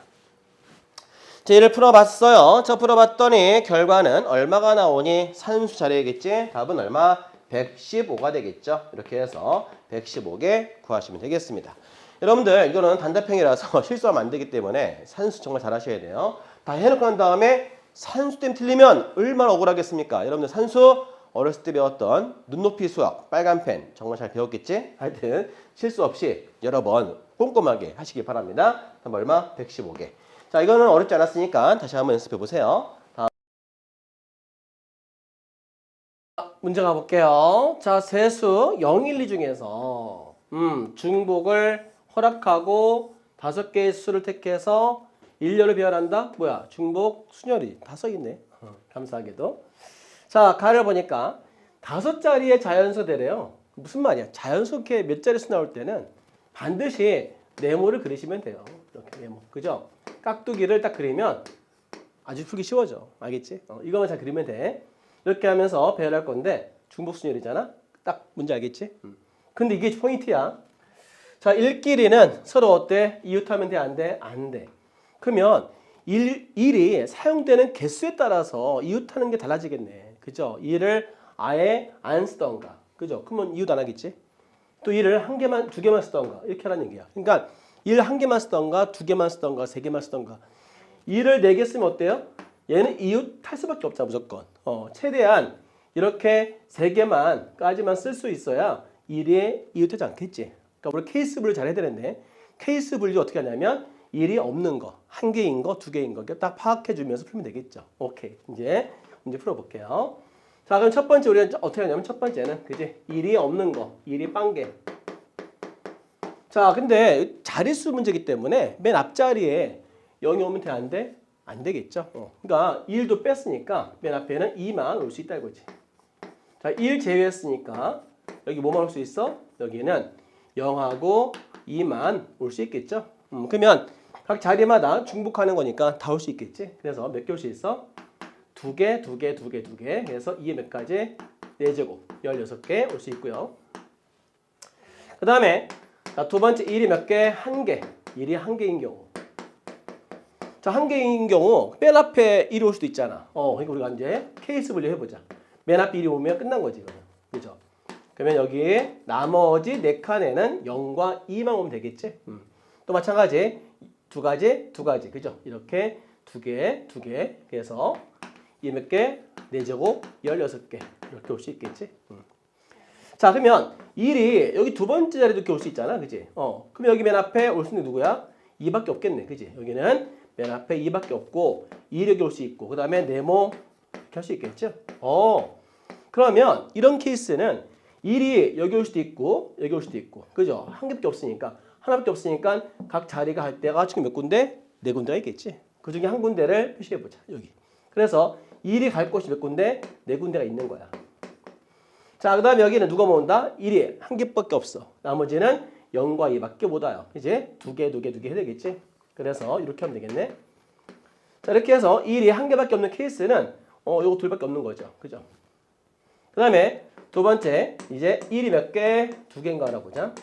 자, 얘를 풀어봤어요. 저 풀어봤더니 결과는 얼마가 나오니? 산수 잘해야겠지? 답은 얼마? 115가 되겠죠. 이렇게 해서 115개 구하시면 되겠습니다. 여러분들 이거는 단답형이라서 실수하면 안 되기 때문에 산수 정말 잘 하셔야 돼요. 다 해놓고 난 다음에 산수 때문에 틀리면 얼마나 억울하겠습니까? 여러분들 산수 어렸을 때 배웠던 눈높이 수학 빨간 펜 정말 잘 배웠겠지? 하여튼 실수 없이 여러 번 꼼꼼하게 하시기 바랍니다. 답 얼마? 115개. 자, 이거는 어렵지 않았으니까 다시 한번 연습해 보세요. 문제 가볼게요. 자, 세수 0, 1, 2 중에서 중복을 허락하고 5개의 수를 택해서 일렬을 배열한다? 뭐야? 중복 순열이 다 써있네. 감사하게도. 자, 가를 보니까 5자리의 자연수대래요. 무슨 말이야? 자연수 이렇게 몇 자릿수 나올 때는 반드시 네모를 그리시면 돼요. 이렇게 네모. 그죠? 깍두기를 딱 그리면 아주 풀기 쉬워져. 알겠지? 이거만 잘 그리면 돼. 이렇게 하면서 배열할 건데 중복순열이잖아. 딱 뭔지 알겠지? 근데 이게 포인트야. 자, 1끼리는 서로 어때? 이웃하면 돼? 안 돼? 안 돼. 그러면 1이 사용되는 개수에 따라서 이웃하는 게 달라지겠네. 그죠? 1을 아예 안 쓰던가. 그죠? 그러면 이웃 안 하겠지? 또 1을 한 개만, 2개만 쓰던가. 이렇게 하라는 얘기야. 그러니까 1 한 개만 쓰던가, 2개만 쓰던가, 3개만 쓰던가. 1을 4개 쓰면 어때요? 얘는 이웃 할 수밖에 없잖아, 무조건. 최대한 이렇게 3개만까지만 쓸 수 있어야 1에 이웃하지 않겠지. 그러니까 우리 케이스 분류 잘 해야 되는데 케이스 분류 어떻게 하냐면 1이 없는 거, 1개인 거, 2개인 거 딱 파악해 주면서 풀면 되겠죠. 오케이. 이제 문제 풀어볼게요. 자, 그럼 첫 번째 우리가 어떻게 하냐면 첫 번째는 그지? 1이 없는 거, 1이 빵개. 자, 근데 자릿수 문제이기 때문에 맨 앞자리에 0이 오면 돼? 안 돼? 안 되겠죠. 그러니까 1도 뺐으니까 맨 앞에는 2만 올 수 있다 이거지. 자, 1 제외했으니까 여기 뭐만 올 수 있어? 여기는 0하고 2만 올 수 있겠죠. 그러면 각 자리마다 중복하는 거니까 다 올 수 있겠지. 그래서 몇 개 올 수 있어? 2개, 2개, 2개, 2개. 그래서 2에 몇 가지? 4제곱, 16개 올 수 있고요. 그 다음에 두 번째 1이 몇 개? 1개. 1이 1개인 경우. 자, 1개인 경우 맨 앞에 1이 올 수도 있잖아. 그러니까 우리가 이제 케이스 분류 해보자. 맨 앞에 1이 오면 끝난 거지. 그죠? 그러면 여기 나머지 4칸에는 0과 2만 오면 되겠지? 또 마찬가지 두 가지. 그죠? 이렇게 2개, 2개. 그래서 이 몇 개? 4제곱 16개. 이렇게 올 수 있겠지? 자, 그러면 1이 여기 두 번째 자리도 이렇게 올 수 있잖아. 그지? 그럼 여기 맨 앞에 올 수 있는 게 누구야? 2밖에 없겠네. 그지? 여기는 맨 앞에 2밖에 없고 2이 여기 올 수 있고 그 다음에 네모 이렇게 할 수 있겠죠? 그러면 이런 케이스는 1이 여기 올 수도 있고 여기 올 수도 있고 그죠? 한 개밖에 없으니까 하나밖에 없으니까 각 자리가 할 때가 지금 몇 군데? 네 군데가 있겠지. 그 중에 한 군데를 표시해 보자. 여기. 그래서 1이 갈 곳이 몇 군데? 네 군데가 있는 거야. 자, 그 다음에 여기는 누가 모은다? 1이 한 개밖에 없어. 나머지는 0과 2밖에 못 와요. 이제 두 개 해야 되겠지? 그래서 이렇게 하면 되겠네. 자, 이렇게 해서 1이 한 개밖에 없는 케이스는 요거 둘밖에 없는 거죠. 그죠? 그 다음에 두 번째, 이제 1이 몇 개? 두 개인가 알아보자.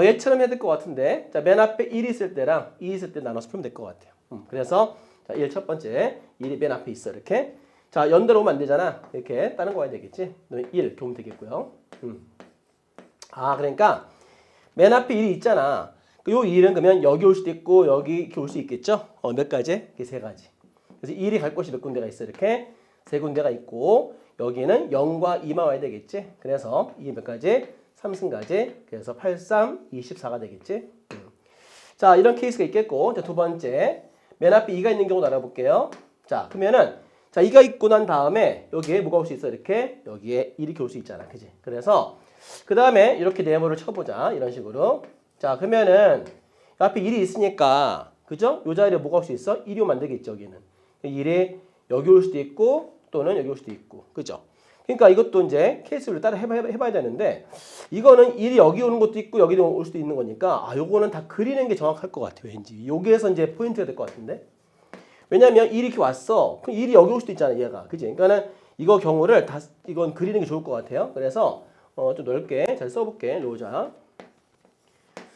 얘처럼 해야 될 것 같은데, 자, 맨 앞에 1이 있을 때랑 2 있을 때 나눠서 풀면 될 것 같아요. 그래서, 자, 1 첫 번째, 1이 맨 앞에 있어, 이렇게. 자, 연대로 오면 안 되잖아. 이렇게, 다른 거 와야 되겠지. 1, 이렇게 오면 되겠고요. 그러니까, 맨 앞에 1이 있잖아. 요 1은 그러면 여기 올 수도 있고, 여기 이렇게 올 수 있겠죠? 몇 가지? 이게 세 가지. 그래서 1이 갈 곳이 몇 군데가 있어, 이렇게. 세 군데가 있고, 여기는 0과 2만 와야 되겠지. 그래서, 이게 몇 가지? 3승가지. 그래서 8, 3, 24가 되겠지. 자, 이런 케이스가 있겠고, 자, 두 번째. 맨 앞에 2가 있는 경우도 알아볼게요. 자, 그러면은, 자, 2가 있고 난 다음에, 여기에 뭐가 올 수 있어? 이렇게, 여기에 1이 올 수 있잖아. 그지? 그래서, 그 다음에 이렇게 네모를 쳐보자. 이런 식으로. 자, 그러면은, 앞에 1이 있으니까, 그죠? 요 자리에 뭐가 올 수 있어? 1이 오면 안 되겠죠, 여기는. 1이 여기 올 수도 있고, 또는 여기 올 수도 있고. 그죠? 그러니까 이것도 이제 케이스를 따라 해봐야 되는데 이거는 1이 여기 오는 것도 있고 여기 올 수도 있는 거니까 요거는 다 그리는 게 정확할 것 같아요. 왠지 여기에서 이제 포인트가 될 것 같은데 왜냐면 1이 이렇게 왔어. 그럼 1이 여기 올 수도 있잖아 얘가. 그지? 그러니까는 이거 경우를 다 이건 그리는 게 좋을 것 같아요. 그래서 좀 넓게 잘 써볼게. 로자.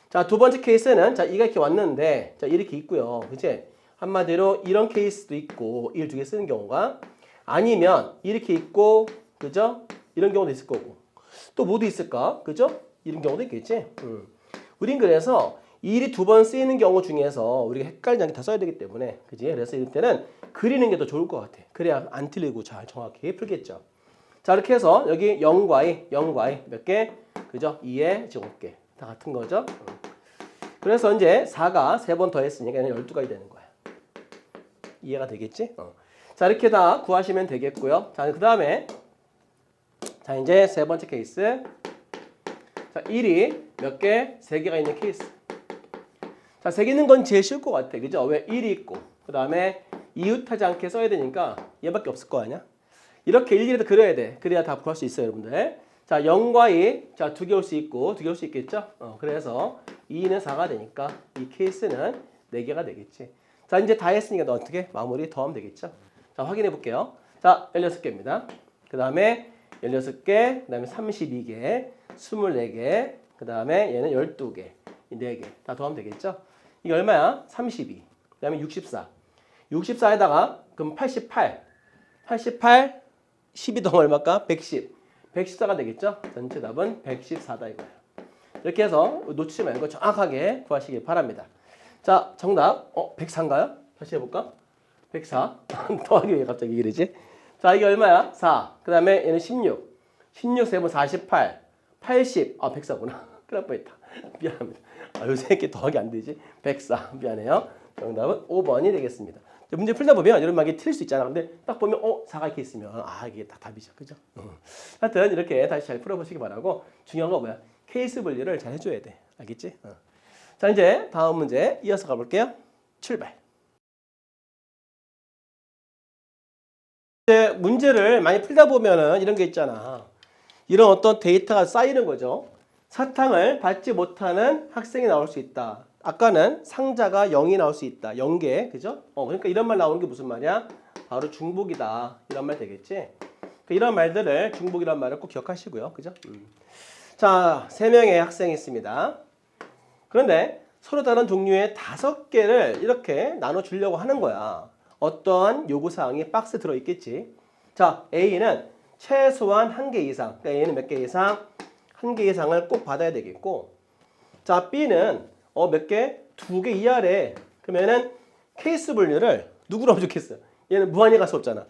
자, 두 번째 케이스는 자 2가 이렇게 왔는데 자 이렇게 있고요. 그지? 한마디로 이런 케이스도 있고 1 두 개 쓰는 경우가 아니면 이렇게 있고 그죠? 이런 경우도 있을 거고. 또 뭐도 있을까? 그죠? 이런 경우도 있겠지? 우린 그래서 1이 두 번 쓰이는 경우 중에서 우리가 헷갈리지 않게 다 써야 되기 때문에. 그지? 그래서 이럴 때는 그리는 게 더 좋을 것 같아. 그래야 안 틀리고 잘 정확히 풀겠죠. 자, 이렇게 해서 여기 0과 2 몇 개? 그죠? 2에 제곱개. 다 같은 거죠? 그래서 이제 4가 3번 더 했으니까 12가지 되는 거야. 이해가 되겠지? 자, 이렇게 다 구하시면 되겠고요. 자, 그 다음에 자, 이제 세 번째 케이스. 자, 1이 몇 개? 3개가 있는 케이스. 자, 3개 있는 건 제일 쉬울 것 같아. 그죠? 왜? 1이 있고. 그 다음에 이웃하지 않게 써야 되니까 얘밖에 없을 거 아니야? 이렇게 일일이 그려야 돼. 그래야 다 구할 수 있어요, 여러분들. 자, 0과 2. 자, 2개 올 수 있고, 2개 올 수 있겠죠? 그래서 2는 4가 되니까 이 케이스는 4개가 되겠지. 자, 이제 다 했으니까 너 어떻게? 마무리 더하면 되겠죠? 자, 확인해 볼게요. 자, 16개입니다. 그 다음에 16개, 그 다음에 32개, 24개, 그 다음에 얘는 12개, 4개. 다 더하면 되겠죠? 이게 얼마야? 32. 그 다음에 64. 64에다가, 그럼 88. 10이 더하면 얼마일까? 110. 114가 되겠죠? 전체 답은 114다 이거예요. 이렇게 해서 놓치지 말고 정확하게 구하시길 바랍니다. 자, 정답. 104인가요? 다시 해볼까? 104. 더하기 왜 갑자기 이러지? 자, 이게 얼마야? 4. 그 다음에 얘는 16. 16 세번 48. 80. 104구나. 큰일 날 뻔했다. 미안합니다. 요새 이렇게 더하기 안 되지? 104. 미안해요. 정답은 5번이 되겠습니다. 문제 풀다 보면 이런 말이 틀릴 수 있잖아. 근데 딱 보면 4가 이렇게 있으면 이게 딱 답이죠. 그죠? 하여튼 이렇게 다시 잘 풀어보시기 바라고 중요한 건 뭐야? 케이스 분리를 잘 해줘야 돼. 알겠지? 자, 이제 다음 문제 이어서 가볼게요. 출발. 이제 문제를 많이 풀다 보면은 이런 게 있잖아. 이런 어떤 데이터가 쌓이는 거죠. 사탕을 받지 못하는 학생이 나올 수 있다. 아까는 상자가 0이 나올 수 있다. 0개. 그죠? 그러니까 이런 말 나오는 게 무슨 말이야? 바로 중복이다. 이런 말 되겠지? 그러니까 이런 말들을 중복이란 말을 꼭 기억하시고요. 그죠? 자, 3명의 학생이 있습니다. 그런데 서로 다른 종류의 5개를 이렇게 나눠주려고 하는 거야. 어떠한 요구사항이 박스에 들어있겠지. 자, A는 최소한 1개 이상. 그러니까 A는 몇 개 이상? 1개 이상을 꼭 받아야 되겠고. 자, B는 몇 개? 2개 이하래. 그러면은 케이스 분류를 누구로 하면 좋겠어? 얘는 무한히 갈 수 없잖아.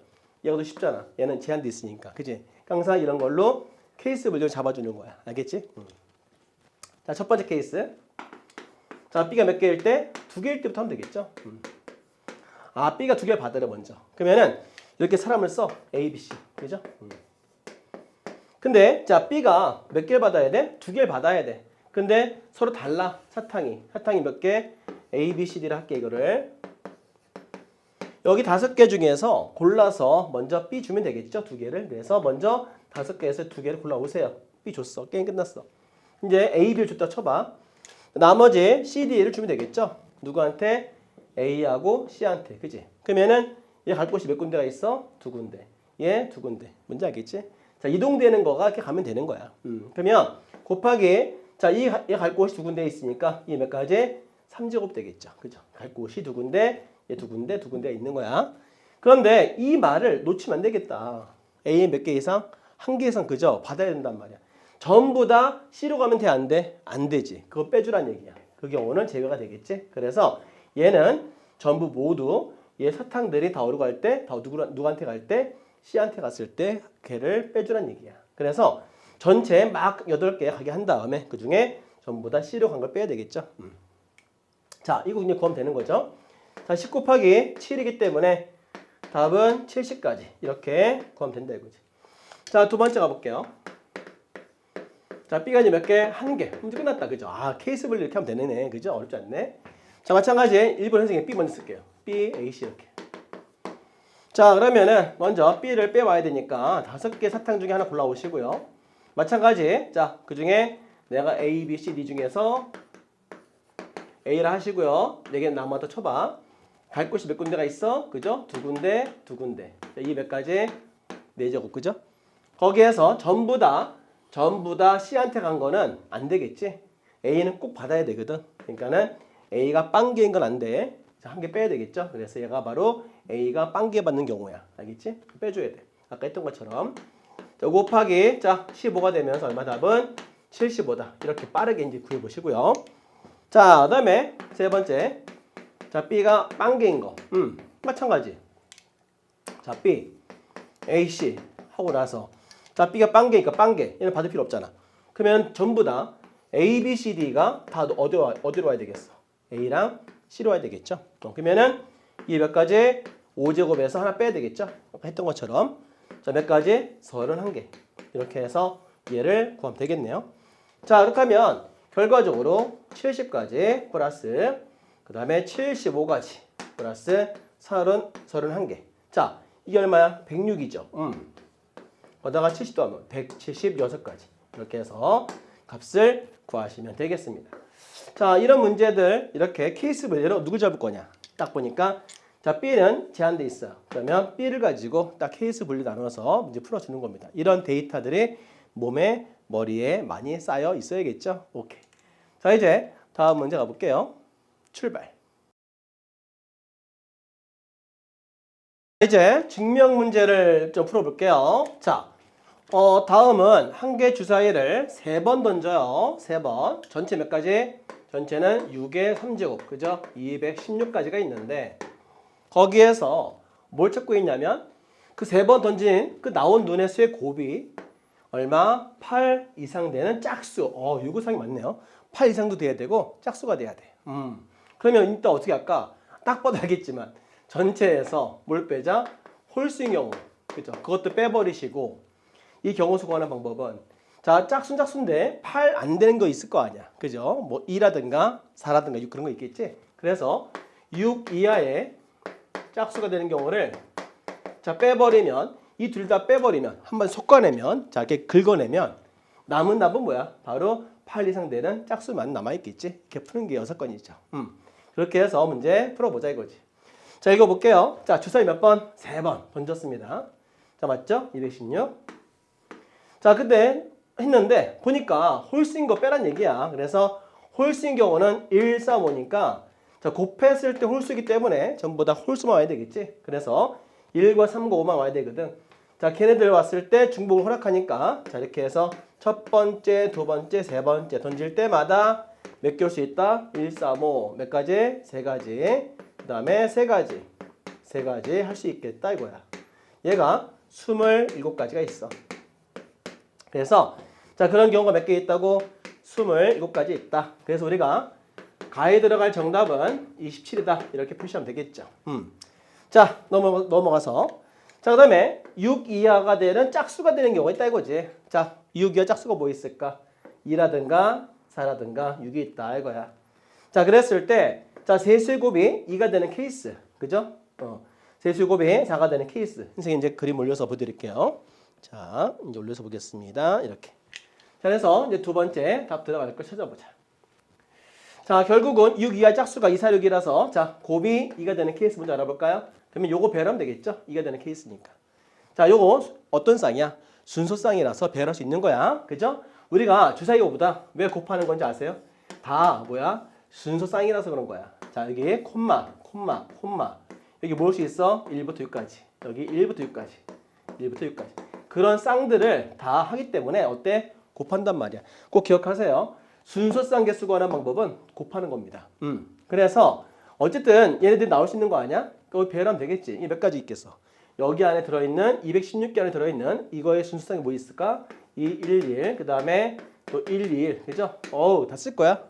얘가 더 쉽잖아. 얘는 제한돼 있으니까. 그지? 항상 이런 걸로 케이스 분류를 잡아주는 거야. 알겠지? 자, 첫 번째 케이스. 자, B가 몇 개일 때? 2개일 때부터 하면 되겠죠? 아, B가 2개를 받으래 먼저. 그러면은 이렇게 사람을 써. A, B, C. 그죠? 근데 자, B가 몇 개를 받아야 돼? 2개를 받아야 돼. 근데 서로 달라. 사탕이 몇 개? A, B, C, D를 할게 이거를. 여기 5개 중에서 골라서 먼저 B 주면 되겠죠? 2개를. 그래서 먼저 5개에서 2개를 골라오세요. B 줬어. 게임 끝났어. 이제 A, B를 줬다 쳐봐. 나머지 C, D를 주면 되겠죠? 누구한테? A하고 C한테. 그지? 그러면은 얘 갈 곳이 몇 군데가 있어? 2군데. 얘 2군데. 뭔지 알겠지? 자, 이동되는 거가 이렇게 가면 되는 거야. 그러면 곱하기 자, 얘 갈 곳이 2군데 있으니까 얘 몇 가지? 3제곱 되겠죠. 그죠? 갈 곳이 2군데, 얘 2군데, 2군데가 있는 거야. 그런데 이 말을 놓치면 안 되겠다. A 몇 개 이상? 1개 이상 그죠? 받아야 된단 말이야. 전부 다 C로 가면 돼, 안 돼? 안 되지. 그거 빼주란 얘기야. 그 경우는 제외가 되겠지. 그래서 얘는 전부 모두 얘 사탕들이 다 어디로 갈 때, 다 누구한테 갈 때? C한테 갔을 때 걔를 빼주란 얘기야. 그래서 전체 막 8개 가게 한 다음에 그 중에 전부 다 C로 간 걸 빼야 되겠죠. 자, 이거 이제 구하면 되는 거죠. 자, 10 곱하기 7이기 때문에 답은 70까지 이렇게 구하면 된다 이거지. 자, 두 번째 가볼게요. 자, B가 이제 몇 개? 1개. 문제 끝났다. 그죠? 아, 케이스 분류 이렇게 하면 되네. 그죠? 어렵지 않네. 자, 마찬가지 1번 선생님 B 먼저 쓸게요. B, A, C 이렇게. 자, 그러면은 먼저 B를 빼와야 되니까 5개 사탕 중에 하나 골라오시고요. 마찬가지. 자, 그 중에 내가 A, B, C, D 중에서 A를 하시고요. 4개 남아도 쳐봐. 갈 곳이 몇 군데가 있어? 그죠? 2군데, 2군데. 이 몇 가지? 4제곱. 그죠? 거기에서 전부 다 C한테 간 거는 안 되겠지? A는 꼭 받아야 되거든. 그러니까는 A가 빵개인 건 안 돼. 자, 1개 빼야 되겠죠? 그래서 얘가 바로 A가 빵개 받는 경우야. 알겠지? 빼줘야 돼. 아까 했던 것처럼. 자, 곱하기, 자, 15가 되면서 얼마 답은? 75다. 이렇게 빠르게 이제 구해보시고요. 자, 그 다음에 세 번째. 자, B가 빵개인 거. 마찬가지. 자, B, A, C 하고 나서 자, B가 빵개니까 빵개. 얘는 받을 필요 없잖아. 그러면 전부 다 A, B, C, D가 다 어디로 와야 되겠어? A랑 C로 와야 되겠죠? 그러면은 이 몇 가지? 5제곱에서 하나 빼야 되겠죠? 아까 했던 것처럼. 자, 몇 가지? 31개. 이렇게 해서 얘를 구하면 되겠네요. 자, 그렇게 하면 결과적으로 70까지 플러스 그 다음에 75까지 플러스 31개. 자, 이게 얼마야? 106이죠. 거다가 70도 하면 176까지. 이렇게 해서 값을 구하시면 되겠습니다. 자, 이런 문제들 이렇게 케이스 분류로 누굴 잡을 거냐? 딱 보니까 자, B는 제한돼 있어요. 그러면 B를 가지고 딱 케이스 분류 나눠서 문제 풀어주는 겁니다. 이런 데이터들이 몸에 머리에 많이 쌓여 있어야겠죠? 오케이. 자, 이제 다음 문제 가볼게요. 출발. 이제 증명 문제를 좀 풀어볼게요. 자, 다음은 한 개 주사위를 3번 던져요. 3번. 전체 몇 가지? 전체는 6의 3제곱. 그죠? 216가지가 있는데 거기에서 뭘 찾고 있냐면 그 3번 던진 그 나온 눈의 수의 곱이 얼마? 8 이상 되는 짝수. 요구사항이 맞네요. 8 이상도 돼야 되고 짝수가 돼야 돼. 그러면 이따 어떻게 할까? 딱 봐도 알겠지만 전체에서 뭘 빼자? 홀수인 경우. 그죠? 그것도 빼버리시고 이 경우 수거하는 방법은 자, 짝수인데 8 안 되는 거 있을 거 아니야. 그죠? 뭐 2라든가 4라든가 6 그런 거 있겠지? 그래서 6 이하의 짝수가 되는 경우를 자, 빼버리면 이 둘 다 빼버리면 한번 섞어내면 자, 이렇게 긁어내면 남은 답은 뭐야? 바로 8 이상 되는 짝수만 남아있겠지? 이렇게 푸는 게 6건이죠. 그렇게 해서 문제 풀어보자 이거지. 자, 읽어볼게요. 자, 주사위 몇 번? 3번 던졌습니다. 자, 맞죠? 216. 자, 근데 했는데 보니까 홀수인 거 빼란 얘기야. 그래서 홀수인 경우는 1, 4, 5니까 자, 곱했을 때 홀수이기 때문에 전부 다 홀수만 와야 되겠지? 그래서 1과 3과 5만 와야 되거든. 자, 걔네들 왔을 때 중복을 허락하니까 자, 이렇게 해서 첫 번째, 두 번째, 세 번째 던질 때마다 몇 개 올 수 있다? 1, 3, 5 몇 가지? 3가지. 그 다음에 3가지. 3가지 할 수 있겠다 이거야. 얘가 27가지가 있어. 그래서 자 그런 경우가 몇 개 있다고? 27가지 있다. 그래서 우리가 가에 들어갈 정답은 27이다. 이렇게 표시하면 되겠죠. 자 넘어가서 자 그다음에 6 이하가 되는 짝수가 되는 경우가 있다 이거지. 자 6 이하 짝수가 뭐 있을까? 2라든가 4라든가 6이 있다 이거야. 자 그랬을 때 자 세수의 곱이 2가 되는 케이스. 그죠? 세수의 곱이 4가 되는 케이스. 선생님 이제 그림 올려서 보여드릴게요. 자 이제 올려서 보겠습니다. 이렇게. 자 그래서 이제 두 번째 답 들어갈 걸 찾아보자. 자 결국은 6 이하 짝수가 2, 4, 6이라서 자 곱이 2가 되는 케이스 먼저 알아볼까요? 그러면 요거 배열하면 되겠죠? 2가 되는 케이스니까. 자 요거 어떤 쌍이야? 순서쌍이라서 배열할 수 있는 거야. 그죠? 우리가 주사위호보다 왜 곱하는 건지 아세요? 다 뭐야? 순서쌍이라서 그런 거야. 자 여기 콤마 여기 뭘 수 있어? 1부터 6까지 여기 1부터 6까지 그런 쌍들을 다 하기 때문에 어때? 곱한단 말이야. 꼭 기억하세요. 순서쌍 개수 구하는 방법은 곱하는 겁니다. 그래서 어쨌든 얘네들이 나올 수 있는 거 아니야? 거기 배열하면 되겠지. 이게 몇 가지 있겠어? 여기 안에 들어있는 216개 안에 들어있는 이거의 순서쌍이 뭐 있을까? 2, 1, 1. 그 다음에 또 1, 2, 1. 그죠? 어우 다 쓸 거야.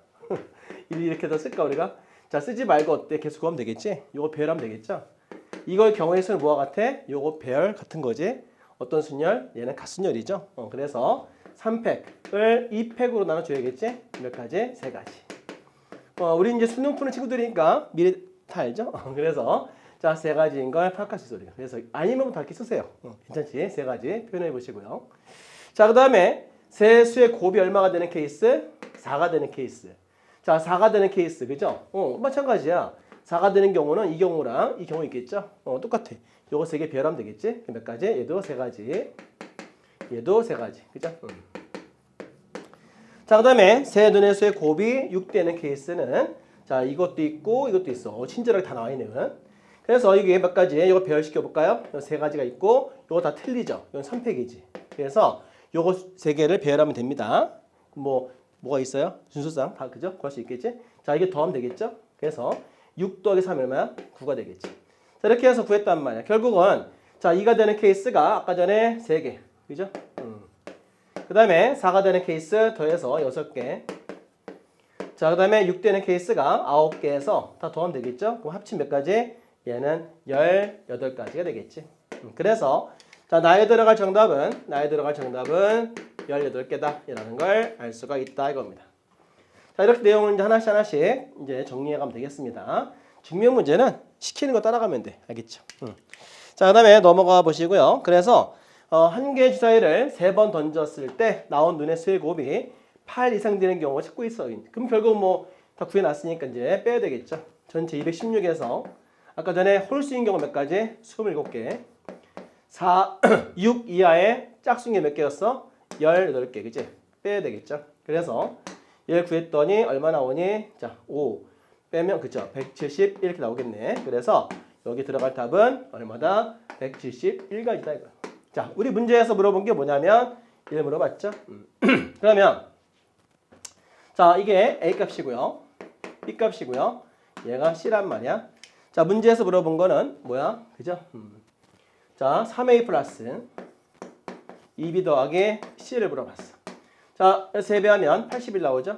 1, 2 이렇게 더 쓸까 우리가? 자 쓰지 말고 어때? 개수 구하면 되겠지? 이거 배열하면 되겠죠? 이걸 경우의 수는 뭐와 같아? 요거 배열 같은 거지. 어떤 순열? 얘는 갓순열이죠. 그래서 3팩을 2팩으로 나눠줘야겠지? 몇 가지? 3가지. 우리 이제 수능 푸는 친구들이니까 미리 다 알죠? 그래서 자, 3가지인 걸 파악할 수 있어요. 우리가. 그래서 아니면 다 이렇게 쓰세요. 괜찮지? 3가지 표현해 보시고요. 자, 그 다음에 세수의 곱이 얼마가 되는 케이스? 4가 되는 케이스. 자, 4가 되는 케이스. 그죠? 마찬가지야. 4가 되는 경우는 이 경우랑 이 경우 있겠죠? 똑같아. 요거 3개 배열하면 되겠지? 몇 가지? 얘도 3가지. 얘도 3가지. 그죠? 자, 그 다음에 세 눈의 수의 곱이 6 되는 케이스는 자, 이것도 있고 이것도 있어. 친절하게 다 나와 있는. 그래서 이게 몇 가지? 이거 배열시켜 볼까요? 3가지가 있고 이거 다 틀리죠? 이건 3팩이지. 그래서 요거 3개를 배열하면 됩니다. 뭐가 있어요? 순서상 다 그죠? 구할 수 있겠지? 자, 이게 더하면 되겠죠? 그래서 6 더하기 3이 얼마야? 9가 되겠지. 자, 이렇게 해서 구했단 말이야. 결국은 자, 2가 되는 케이스가 아까 전에 3개. 그죠? 그 다음에 4가 되는 케이스 더해서 6개. 자, 그 다음에 6 되는 케이스가 9개에서 다 더하면 되겠죠? 그럼 합친 몇 가지? 얘는 18가지가 되겠지. 그래서 자, 나에 들어갈 정답은 18개다 이라는 걸 알 수가 있다 이겁니다. 자, 이렇게 내용을 이제 하나씩 이제 정리해 가면 되겠습니다. 증명 문제는 시키는 거 따라가면 돼. 알겠죠? 자, 그 다음에 넘어가 보시고요. 그래서 한 개의 주사위를 3번 던졌을 때 나온 눈의 수의 곱이 8 이상 되는 경우가 찾고 있어. 그럼 결국 뭐 다 구해놨으니까 이제 빼야 되겠죠. 전체 216에서 아까 전에 홀수인 경우 몇 가지? 27개. 6 이하의 짝수인 게 몇 개였어? 18개. 그치? 빼야 되겠죠. 그래서 얘를 구했더니 얼마 나오니? 자, 5 빼면 그쵸? 170 이렇게 나오겠네. 그래서 여기 들어갈 답은 얼마다? 171가지다 이거. 자, 우리 문제에서 물어본 게 뭐냐면 1 물어봤죠? 그러면 자, 이게 A 값이고요. B 값이고요. 얘가 C란 말이야. 자, 문제에서 물어본 거는 뭐야? 그죠? 자, 3A 플러스 2B 더하기 C를 물어봤어. 자, 3배 하면 81 나오죠?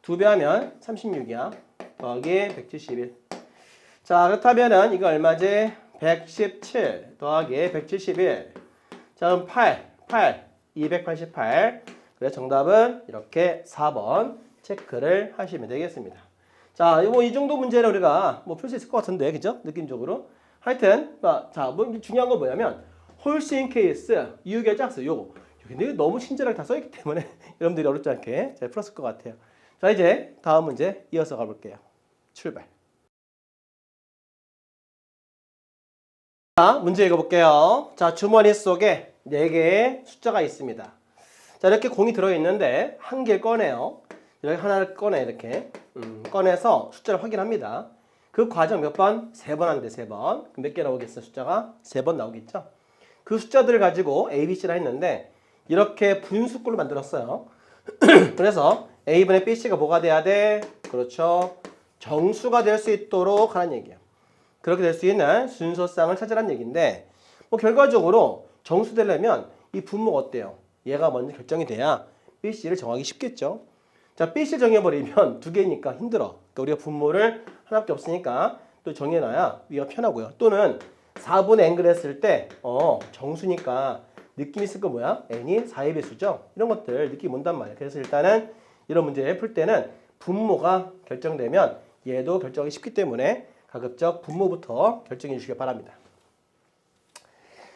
2배 하면 36이야. 더하기 171. 자, 그렇다면은 이거 얼마지? 117 더하기 171. 자, 그럼 288. 그래서 정답은 이렇게 4번 체크를 하시면 되겠습니다. 자, 이 정도 문제를 우리가 풀 수 있을 것 같은데, 그죠? 느낌적으로. 하여튼, 자, 중요한 건 뭐냐면, 홀수인 케이스, 이유의 짝수, 요거. 근데 너무 친절하게 다 써있기 때문에 여러분들이 어렵지 않게 잘 풀었을 것 같아요. 자, 이제 다음 문제 이어서 가볼게요. 출발. 자, 문제 읽어볼게요. 자, 주머니 속에 4개의 숫자가 있습니다. 자, 이렇게 공이 들어있는데 한 개를 꺼내요. 이렇게 하나를 꺼내 이렇게 꺼내서 숫자를 확인합니다. 그 과정 몇 번? 3번 하는데 3번. 몇 개 나오겠어? 숫자가 3번 나오겠죠? 그 숫자들을 가지고 A, B, C라 했는데 이렇게 분수꼴로 만들었어요. 그래서 A분의 BC가 뭐가 돼야 돼? 그렇죠. 정수가 될 수 있도록 하는 얘기예요. 그렇게 될 수 있는 순서쌍을 찾으라는 얘기인데 결과적으로 정수 되려면 이 분모가 어때요? 얘가 먼저 결정이 돼야 BC를 정하기 쉽겠죠. 자, BC 정해버리면 두 개니까 힘들어. 그러니까 우리가 분모를 하나밖에 없으니까 또 정해놔야 우리가 편하고요. 또는 4분의 n을 했을 때 정수니까 느낌 있을 거 뭐야? n이 4의 배수죠. 이런 것들 느낌 온단 말이야. 그래서 일단은 이런 문제 풀 때는 분모가 결정되면 얘도 결정하기 쉽기 때문에 가급적 분모부터 결정해 주시기 바랍니다.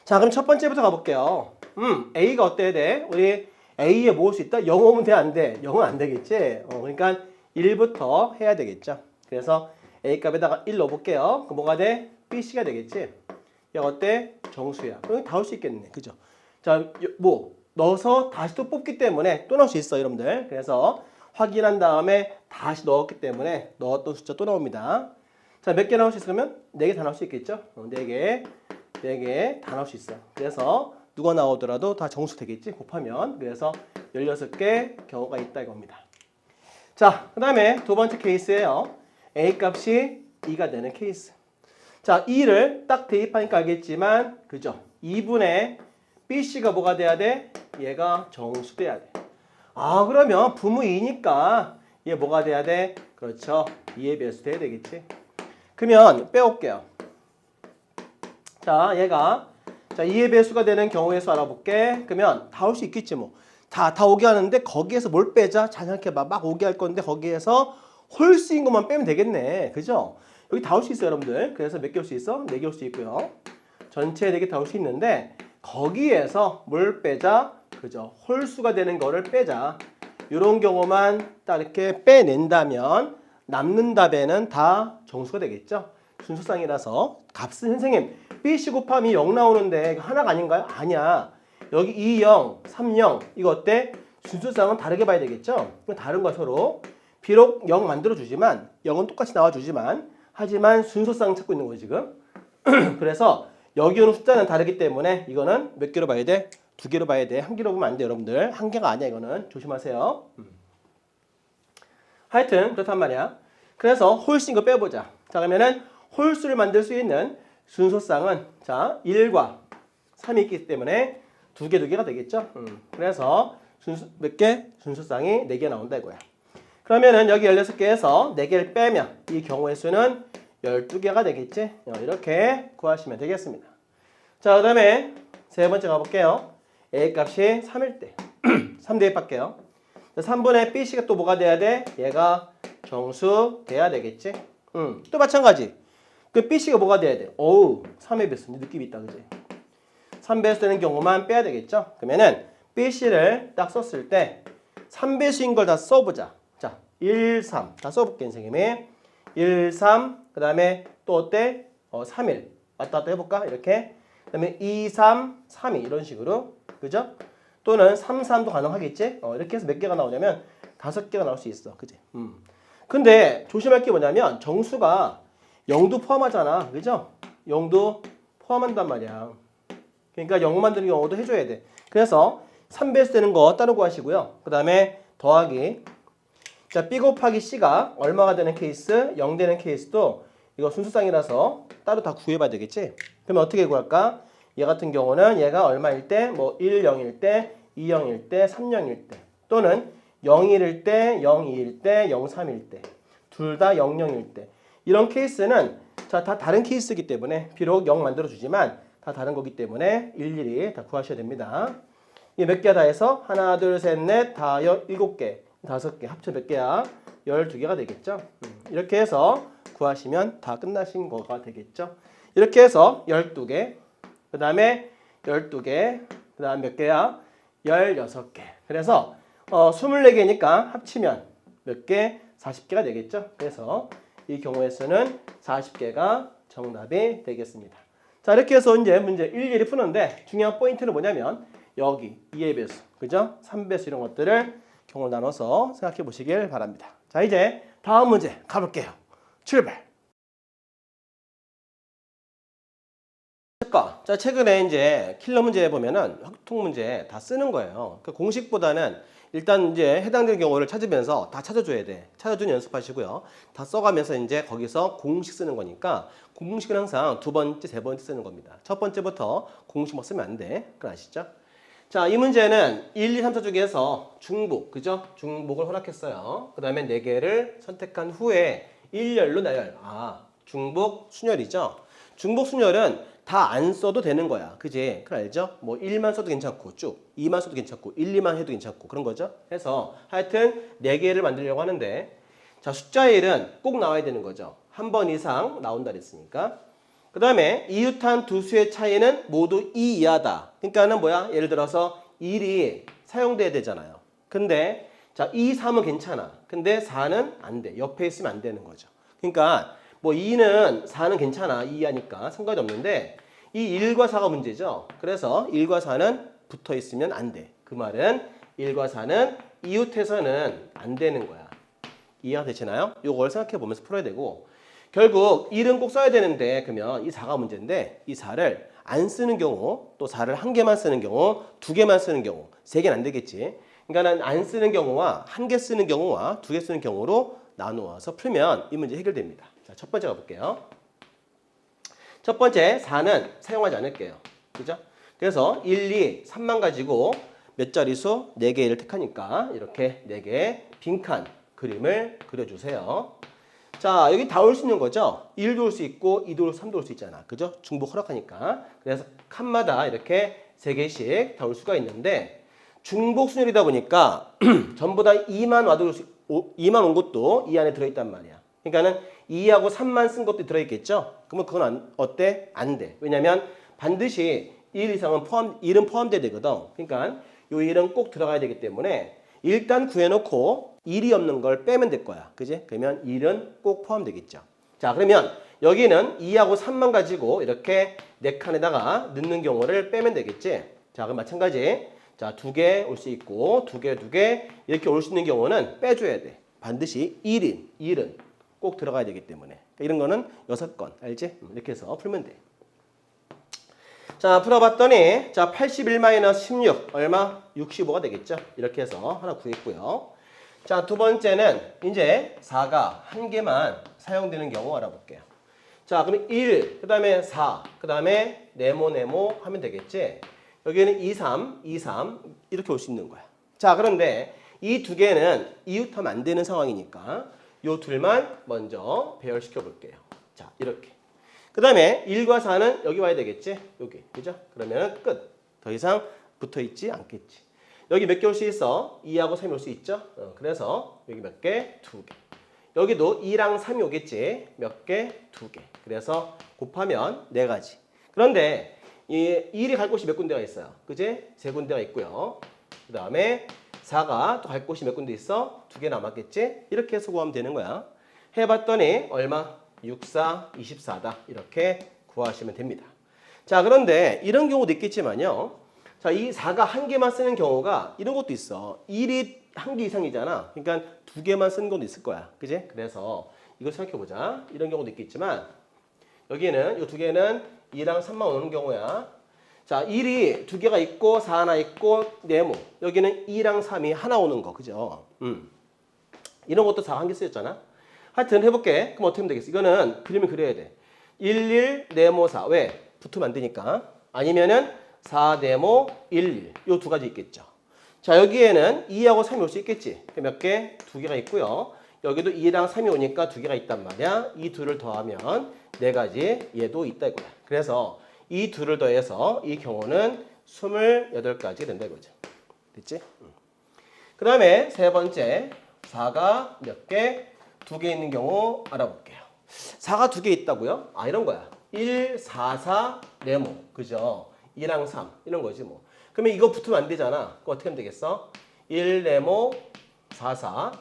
자, 그럼 첫 번째부터 가볼게요. A가 어때야 돼? 우리 A에 모을 수 있다? 0 오면 돼? 안 돼? 0은 안 되겠지? 그러니까 1부터 해야 되겠죠. 그래서 A 값에다가 1 넣어볼게요. 그럼 뭐가 돼? BC가 되겠지? 얘가 어때? 정수야. 그럼 다 올 수 있겠네. 그죠? 자, 넣어서 다시 또 뽑기 때문에 또 넣을 수 있어, 여러분들. 그래서 확인한 다음에 다시 넣었기 때문에 넣었던 숫자 또 나옵니다. 자, 몇 개 나올 수 있으면 4개 다 나올 수 있겠죠? 4개 다 나올 수 있어. 그래서 누가 나오더라도 다 정수 되겠지? 곱하면. 그래서 16개 경우가 있다 이겁니다. 자, 그 다음에 두 번째 케이스예요. A 값이 2가 되는 케이스. 자, 2를 딱 대입하니까 알겠지만, 그죠? 2분의 BC가 뭐가 돼야 돼? 얘가 정수돼야 돼. 아, 그러면 분모 2니까 얘 뭐가 돼야 돼? 그렇죠. 2의 배수 돼야 되겠지. 그러면 빼올게요. 자, 얘가 2의 배수가 되는 경우의 수 알아볼게. 그러면 다 올 수 있겠지 뭐. 다 오게 하는데 거기에서 뭘 빼자? 잘 생각해봐. 막 오게 할 건데 거기에서 홀수인 것만 빼면 되겠네. 그죠? 여기 다 올 수 있어요, 여러분들. 그래서 몇 개 올 수 있어? 4개 올 수 있고요. 전체 4개 다 올 수 있는데 거기에서 뭘 빼자? 그죠? 홀수가 되는 거를 빼자. 이런 경우만 딱 이렇게 빼낸다면 남는 답에는 다 정수가 되겠죠? 순수쌍이라서 값은 선생님 BC 곱하면 0 나오는데 하나가 아닌가요? 아니야. 여기 2, 0, 3, 0 이거 어때? 순수쌍은 다르게 봐야 되겠죠? 다른 거 서로 비록 0 만들어주지만 0은 똑같이 나와주지만 하지만 순수쌍 찾고 있는 거예요 지금. 그래서 여기 오는 숫자는 다르기 때문에 이거는 몇 개로 봐야 돼? 2개로 봐야 돼. 1개로 보면 안 돼 여러분들. 1개가 아니야 이거는. 조심하세요. 하여튼 그렇단 말이야. 그래서 홀수인 거 빼보자. 자, 그러면은 홀수를 만들 수 있는 순서쌍은 자 1과 3이 있기 때문에 2개가 되겠죠. 그래서 몇 개? 순서쌍이 4개 나온다 이거야. 그러면은 여기 16개에서 4개를 빼면 이 경우의 수는 12개가 되겠지. 이렇게 구하시면 되겠습니다. 자, 그 다음에 세 번째 가볼게요. A 값이 3일 때 3 대입할게요. 3분의 BC가 또 뭐가 돼야 돼? 얘가 정수 돼야 되겠지? 또 마찬가지. 그 BC가 뭐가 돼야 돼? 어우, 3의 배수. 느낌이 있다, 그지? 3배수 되는 경우만 빼야 되겠죠? 그러면은 BC를 딱 썼을 때 3배수인 걸 다 써보자. 자, 1, 3. 다 써볼게, 선생님이. 1, 3. 그 다음에 또 어때? 3일. 왔다 갔다 해볼까? 이렇게. 그 다음에 2, 3, 3이 이런 식으로. 그죠? 또는 3, 3도 가능하겠지? 이렇게 해서 몇 개가 나오냐면 5개가 나올 수 있어. 그지? 근데 조심할 게 뭐냐면 정수가 0도 포함하잖아. 그죠? 0도 포함한단 말이야. 그러니까 0 만드는 경우도 해줘야 돼. 그래서 3배수 되는 거 따로 구하시고요. 그 다음에 더하기. 자, B 곱하기 C가 얼마가 되는 케이스? 0 되는 케이스도 이거 순수쌍이라서 따로 다 구해봐야 되겠지? 그러면 어떻게 구할까? 얘 같은 경우는 얘가 얼마일 때? 뭐 1, 0일 때, 2, 0일 때, 3, 0일 때 또는 0, 1일 때, 0, 2일 때, 0, 3일 때 둘 다 0, 0일 때 이런 케이스는 자, 다 다른 케이스이기 때문에 비록 0 만들어주지만 다 다른 거기 때문에 일일이 다 구하셔야 됩니다. 이게 몇 개야 다 해서? 하나, 둘, 셋, 넷, 다 7개, 5개 합쳐 몇 개야? 12개가 되겠죠? 이렇게 해서 구하시면 다 끝나신 거가 되겠죠? 이렇게 해서 12개 그 다음에 12개, 그 다음 몇 개야? 16개. 그래서 24개니까 합치면 몇 개? 40개가 되겠죠? 그래서 이 경우의 수는 40개가 정답이 되겠습니다. 자, 이렇게 해서 이제 문제 일일이 푸는데 중요한 포인트는 뭐냐면 여기 2의 배수, 그죠? 3배수 이런 것들을 경우를 나눠서 생각해 보시길 바랍니다. 자, 이제 다음 문제 가볼게요. 출발! 자, 최근에 이제 킬러 문제 보면은 확통 문제 다 쓰는 거예요. 그 공식보다는 일단 이제 해당되는 경우를 찾으면서 다 찾아줘야 돼. 찾아준 연습하시고요. 다 써가면서 이제 거기서 공식 쓰는 거니까 공식은 항상 두 번째, 세 번째 쓰는 겁니다. 첫 번째부터 공식 막 쓰면 안 돼. 그건 아시죠? 자, 이 문제는 1, 2, 3, 4 중에서 중복, 그죠? 중복을 허락했어요. 그 다음에 4개를 선택한 후에 일렬로 나열. 중복 순열이죠. 중복 순열은 다 안 써도 되는 거야. 그지? 그걸 알죠? 뭐 1만 써도 괜찮고 쭉 2만 써도 괜찮고 1, 2만 해도 괜찮고 그런 거죠. 해서 하여튼 4개를 만들려고 하는데 자, 숫자 1은 꼭 나와야 되는 거죠. 한 번 이상 나온다 그랬으니까. 그 다음에 이웃한 두 수의 차이는 모두 2 이하다. 그러니까는 뭐야? 예를 들어서 1이 사용돼야 되잖아요. 근데 자, 2, 3은 괜찮아. 근데 4는 안 돼. 옆에 있으면 안 되는 거죠. 그러니까 뭐 2는 4는 괜찮아. 2 이하니까 상관이 없는데 이 1과 4가 문제죠. 그래서 1과 4는 붙어 있으면 안 돼. 그 말은 1과 4는 이웃해서는 안 되는 거야. 이해가 되시나요? 이걸 생각해 보면서 풀어야 되고 결국 1은 꼭 써야 되는데 그러면 이 4가 문제인데 이 4를 안 쓰는 경우 또 4를 한 개만 쓰는 경우 2개만 쓰는 경우 3개는 안 되겠지. 그러니까는 안 쓰는 경우와 한 개 쓰는 경우와 2개 쓰는 경우로 나누어서 풀면 이 문제 해결됩니다. 자, 첫 번째 가볼게요. 첫 번째 4는 사용하지 않을게요. 그죠? 그래서 1, 2, 3만 가지고 몇 자릿수 4개를 택하니까 이렇게 4개 빈칸 그림을 그려주세요. 자, 여기 다 올 수 있는 거죠? 1도 올 수 있고 2도 올 수, 3도 올 수 있잖아. 그죠? 중복 허락하니까. 그래서 칸마다 이렇게 3개씩 다 올 수가 있는데 중복 순열이다 보니까 전부 다 2만 와도 2만 온 것도 이 안에 들어있단 말이야. 그러니까는 2하고 3만 쓴 것도 들어있겠죠? 그러면 그건 어때? 안 돼. 왜냐면 반드시 1 이상은 1은 포함돼야 되거든. 그러니까 요 1은 꼭 들어가야 되기 때문에 일단 구해놓고 1이 없는 걸 빼면 될 거야. 그지? 그러면 1은 꼭 포함되겠죠. 자, 그러면 여기는 2하고 3만 가지고 이렇게 4칸에다가 넣는 경우를 빼면 되겠지? 자, 그럼 마찬가지. 자, 2개 올 수 있고 2개, 2개 이렇게 올 수 있는 경우는 빼줘야 돼. 반드시 1은 꼭 들어가야 되기 때문에. 그러니까 이런 거는 6건. 알지? 이렇게 해서 풀면 돼. 자, 풀어봤더니 자 81-16 얼마? 65가 되겠죠? 이렇게 해서 하나 구했고요. 자, 두 번째는 이제 4가 한 개만 사용되는 경우 알아볼게요. 자, 그럼 1, 그 다음에 4, 그 다음에 네모 하면 되겠지? 여기는 2, 3 이렇게 올 수 있는 거야. 자, 그런데 이 2개는 이웃하면 안 되는 상황이니까 요 둘만 먼저 배열시켜 볼게요. 자, 이렇게. 그 다음에 1과 4는 여기 와야 되겠지? 여기. 그죠? 그러면 끝. 더 이상 붙어 있지 않겠지. 여기 몇 개 올 수 있어? 2하고 3이 올 수 있죠? 그래서 여기 몇 개? 2개. 여기도 2랑 3이 오겠지? 몇 개? 2개. 그래서 곱하면 4가지. 그런데 이 1이 갈 곳이 몇 군데가 있어요? 그지? 3군데가 있고요. 그 다음에 4가 또 갈 곳이 몇 군데 있어? 2개 남았겠지? 이렇게 해서 구하면 되는 거야. 해봤더니 얼마? 6, 4, 24다. 이렇게 구하시면 됩니다. 자, 그런데 이런 경우도 있겠지만요. 자, 이 4가 한 개만 쓰는 경우가 이런 것도 있어. 1이 한 개 이상이잖아. 그러니까 2개만 쓰는 것도 있을 거야. 그지? 그래서 이걸 생각해보자. 이런 경우도 있겠지만 여기는 이 2개는 2랑 3만 오는 경우야. 자, 1이 2개가 있고 4 하나 있고 네모. 여기는 2랑 3이 하나 오는 거. 그죠? 이런 것도 4가 한 개 쓰였잖아. 하여튼 해볼게. 그럼 어떻게 하면 되겠어? 이거는 그림을 그려야 돼. 1, 네모 4. 왜? 붙으면 안 되니까. 아니면은 4, 네모 1, 요 두 가지 있겠죠. 자, 여기에는 2하고 3이 올 수 있겠지. 몇 개? 2개가 있고요. 여기도 2랑 3이 오니까 2개가 있단 말이야. 이 둘을 더하면 4가지 얘도 있다 이거야. 그래서 이 둘을 더해서 이 경우는 28가지 된다 이거죠. 됐지? 그 다음에 세 번째 4가 몇 개? 2개 있는 경우 알아볼게요. 4가 2개 있다고요? 이런 거야. 1, 4, 4, 네모. 그죠? 2랑 3. 이런 거지 뭐. 그러면 이거 붙으면 안 되잖아. 그거 어떻게 하면 되겠어? 1, 네모, 4, 4.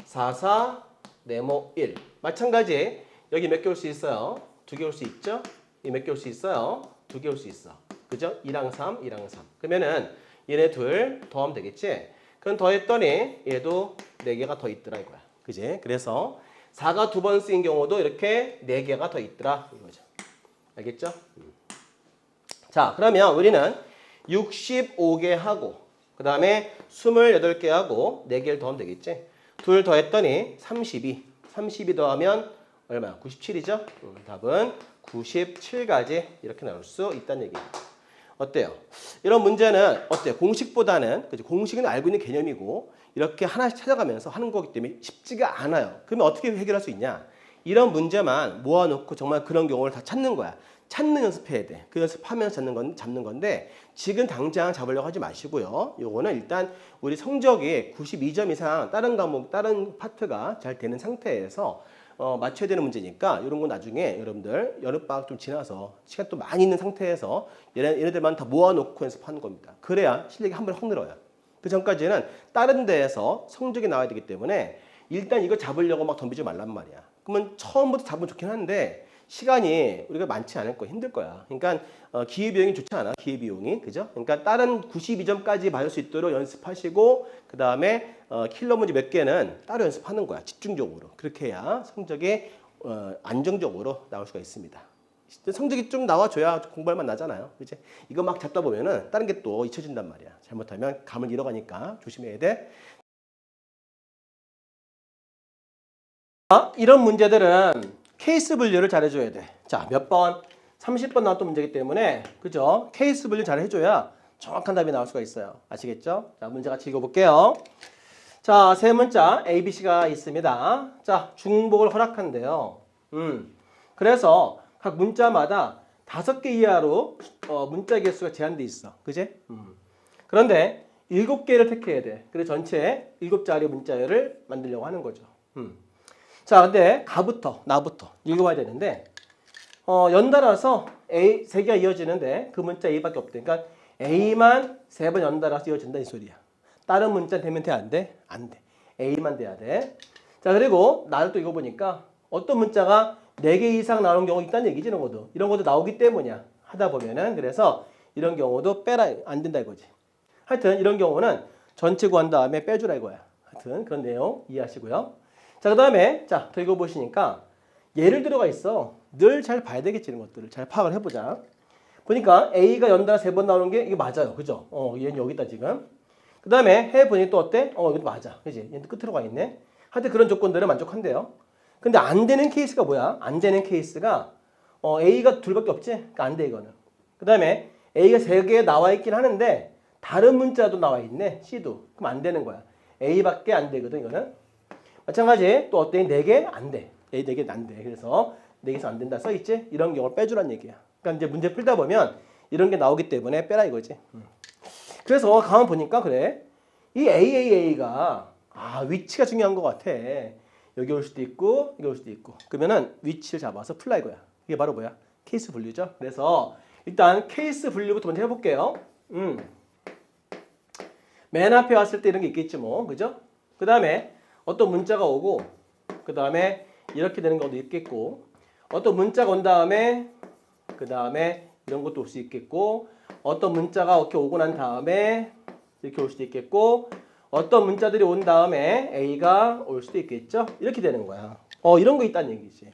4, 4, 네모, 1. 마찬가지. 여기 몇 개 올 수 있어요? 2개 올 수 있죠? 이 몇 개 올 수 있어요? 2개 올 수 있어. 그죠? 2랑 3, 2랑 3. 그러면은 얘네 둘 더하면 되겠지? 그럼 더했더니 얘도 4개가 더 있더라 이거야. 그지? 그래서 4가 2번 쓰인 경우도 이렇게 4개가 더 있더라 이거죠. 알겠죠? 자, 그러면 우리는 65개 하고 그 다음에 28개 하고 4개를 더하면 되겠지? 둘 더했더니 32 더하면 얼마야? 97이죠? 답은 97가지 이렇게 나올 수 있다는 얘기입니다. 어때요? 이런 문제는 어때요? 공식보다는 그죠? 공식은 알고 있는 개념이고 이렇게 하나씩 찾아가면서 하는 거기 때문에 쉽지가 않아요. 그러면 어떻게 해결할 수 있냐? 이런 문제만 모아놓고 정말 그런 경우를 다 찾는 거야. 찾는 연습해야 돼. 그 연습하면서 잡는 건데 지금 당장 잡으려고 하지 마시고요. 요거는 일단 우리 성적이 92점 이상 다른 과목, 다른 파트가 잘 되는 상태에서 맞춰야 되는 문제니까 이런 거 나중에 여러분들 여름방학 좀 지나서 시간 또 많이 있는 상태에서 얘네들만 다 모아놓고 연습하는 겁니다. 그래야 실력이 한 번에 확 늘어요. 그 전까지는 다른 데에서 성적이 나와야 되기 때문에 일단 이거 잡으려고 막 덤비지 말란 말이야. 그러면 처음부터 잡으면 좋긴 한데 시간이 우리가 많지 않을 거야. 힘들 거야. 그러니까 기회비용이 좋지 않아. 기회비용이. 그죠? 그러니까 다른 92점까지 받을 수 있도록 연습하시고 그 다음에 킬러 문제 몇 개는 따로 연습하는 거야. 집중적으로. 그렇게 해야 성적이 안정적으로 나올 수가 있습니다. 성적이 좀 나와줘야 공부할 만 나잖아요. 그치? 이거 막 잡다 보면은 다른 게 또 잊혀진단 말이야. 잘못하면 감을 잃어가니까 조심해야 돼. 이런 문제들은 케이스 분류를 잘 해줘야 돼. 자, 몇 번? 30번 나왔던 문제이기 때문에 그죠? 케이스 분류 잘 해줘야 정확한 답이 나올 수가 있어요. 아시겠죠? 자, 문제 같이 읽어볼게요. 자, 세 문자 A, B, C가 있습니다. 자, 중복을 허락한대요. 그래서 각 문자마다 5개 이하로 문자 개수가 제한돼 있어. 그지? 그런데 7개를 택해야 돼. 그래서 전체 7자리 문자열을 만들려고 하는 거죠. 자, 근데 나부터 읽어봐야 되는데 연달아서 A 3개가 이어지는데 그 문자 A밖에 없대. 그러니까 A만 3번 연달아서 이어진다 이 소리야. 다른 문자 되면 돼, 안 돼? 안 돼. A만 돼야 돼. 자, 그리고 나를 또 읽어보니까 어떤 문자가 4개 이상 나오는 경우가 있다는 얘기지, 이런 것도. 이런 것도 나오기 때문이야. 하다 보면은. 그래서 이런 경우도 빼라, 안 된다 이거지. 하여튼 이런 경우는 전체 구한 다음에 빼주라 이거야. 하여튼 그런 내용 이해하시고요. 자, 그 다음에 자, 더 읽어보시니까 예를 들어가 있어. 늘 잘 봐야 되겠지, 이런 것들을. 잘 파악을 해보자. 보니까 A가 연달아 3번 나오는 게 이게 맞아요. 그죠? 얘는 여기 있다 지금. 그 다음에 해보니 또 어때? 이것도 맞아. 그지? 얘는 끝으로 가 있네. 하여튼 그런 조건들은 만족한대요. 근데 안 되는 케이스가 뭐야? 안 되는 케이스가 A가 둘밖에 없지? 그러니까 안 돼, 이거는. 그 다음에 A가 3개 나와 있긴 하는데 다른 문자도 나와 있네. C도. 그럼 안 되는 거야. A밖에 안 되거든, 이거는. 마찬가지 또 어때? 4개? 안 돼. A 4개는 안 돼. 그래서 4개에서 안 된다 써있지? 이런 경우를 빼주란 얘기야. 그러니까 이제 문제 풀다 보면 이런 게 나오기 때문에 빼라 이거지. 그래서 가만 보니까 그래. 이 AAA가 위치가 중요한 것 같아. 여기 올 수도 있고 여기 올 수도 있고. 그러면은 위치를 잡아서 풀라 이거야. 이게 바로 뭐야? 케이스 분류죠. 그래서 일단 케이스 분류부터 먼저 해볼게요. 맨 앞에 왔을 때 이런 게 있겠지 뭐. 그죠? 그 다음에 어떤 문자가 오고 그 다음에 이렇게 되는 것도 있겠고 어떤 문자가 온 다음에 그 다음에 이런 것도 올 수 있겠고 어떤 문자가 이렇게 오고 난 다음에 이렇게 올 수도 있겠고 어떤 문자들이 온 다음에 A가 올 수도 있겠죠. 이렇게 되는 거야. 이런 거 있다는 얘기지.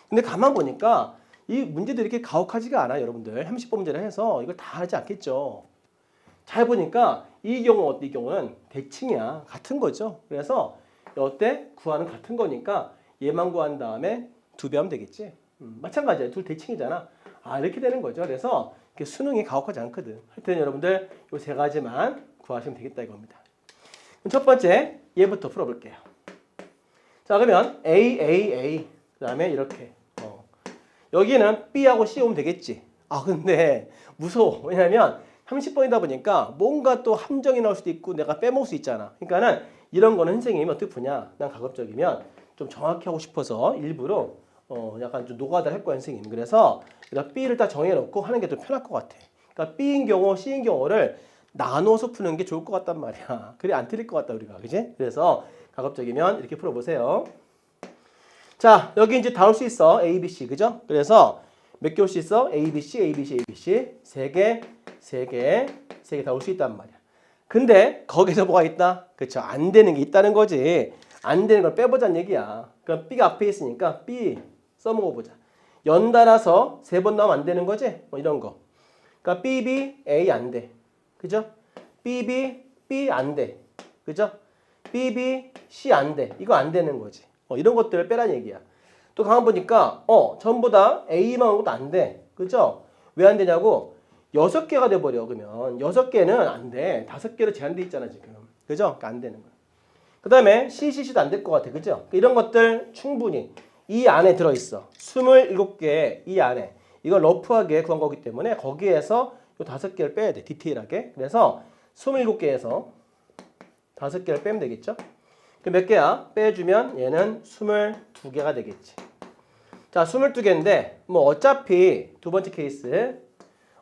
근데 가만 보니까 이 문제들이 이렇게 가혹하지가 않아. 여러분들 30번 문제를 해서 이걸 다 하지 않겠죠. 잘 보니까 이 경우 어때? 이 경우는 대칭이야. 같은 거죠. 그래서 어때? 구하는 같은 거니까 얘만 구한 다음에 2배 하면 되겠지. 마찬가지야. 둘 대칭이잖아. 이렇게 되는 거죠. 그래서 수능이 가혹하지 않거든. 하여튼 여러분들 이 3가지만 구하시면 되겠다 이겁니다. 그럼 첫 번째 얘부터 풀어볼게요. 자, 그러면 A 그 다음에 이렇게 여기는 B하고 C 오면 되겠지. 근데 무서워. 왜냐면 30번이다 보니까 뭔가 또 함정이 나올 수도 있고 내가 빼먹을 수 있잖아. 그러니까는 이런 거는 선생님이 어떻게 푸냐. 난 가급적이면 좀 정확히 하고 싶어서 일부러 약간 좀 노가다를 할 거야, 선생님. 그래서 일단 B를 딱 정해놓고 하는 게 더 편할 것 같아. 그러니까 B인 경우, C인 경우를 나눠서 푸는 게 좋을 것 같단 말이야. 그래 안 틀릴 것 같다 우리가, 그지? 그래서 가급적이면 이렇게 풀어보세요. 자, 여기 이제 다 올 수 있어. A, B, C, 그죠? 그래서 몇 개 올 수 있어? A, B, C, A, B, C, A, B, C. 3개 다 올 수 있단 말이야. 근데 거기서 뭐가 있다? 그렇죠? 안 되는 게 있다는 거지. 안 되는 걸 빼보자는 얘기야. 그럼 B가 앞에 있으니까 B 써먹어보자. 연달아서 3번 나오면 안 되는 거지? 이런 거. 그러니까 B, B, A 안 돼. 그죠? B, B, B 안 돼. 그죠? B, B, C 안 돼. 이거 안 되는 거지. 이런 것들을 빼라는 얘기야. 또 가만 보니까 전부 다 A만 온 것도 안 돼. 그죠? 왜 안 되냐고? 6개가 돼버려. 그러면 6개는 안 돼. 5개로 제한돼 있잖아 지금. 그죠? 그러니까 안 되는 거야. 그 다음에 CCC도 안 될 것 같아. 그죠? 이런 것들 충분히 이 안에 들어있어. 27개 이 안에. 이걸 러프하게 구한 거기 때문에 거기에서 요 5개를 빼야 돼. 디테일하게. 그래서 27개에서 5개를 빼면 되겠죠? 몇 개야? 빼주면 얘는 22개가 되겠지. 자, 22개인데 뭐 어차피 두 번째 케이스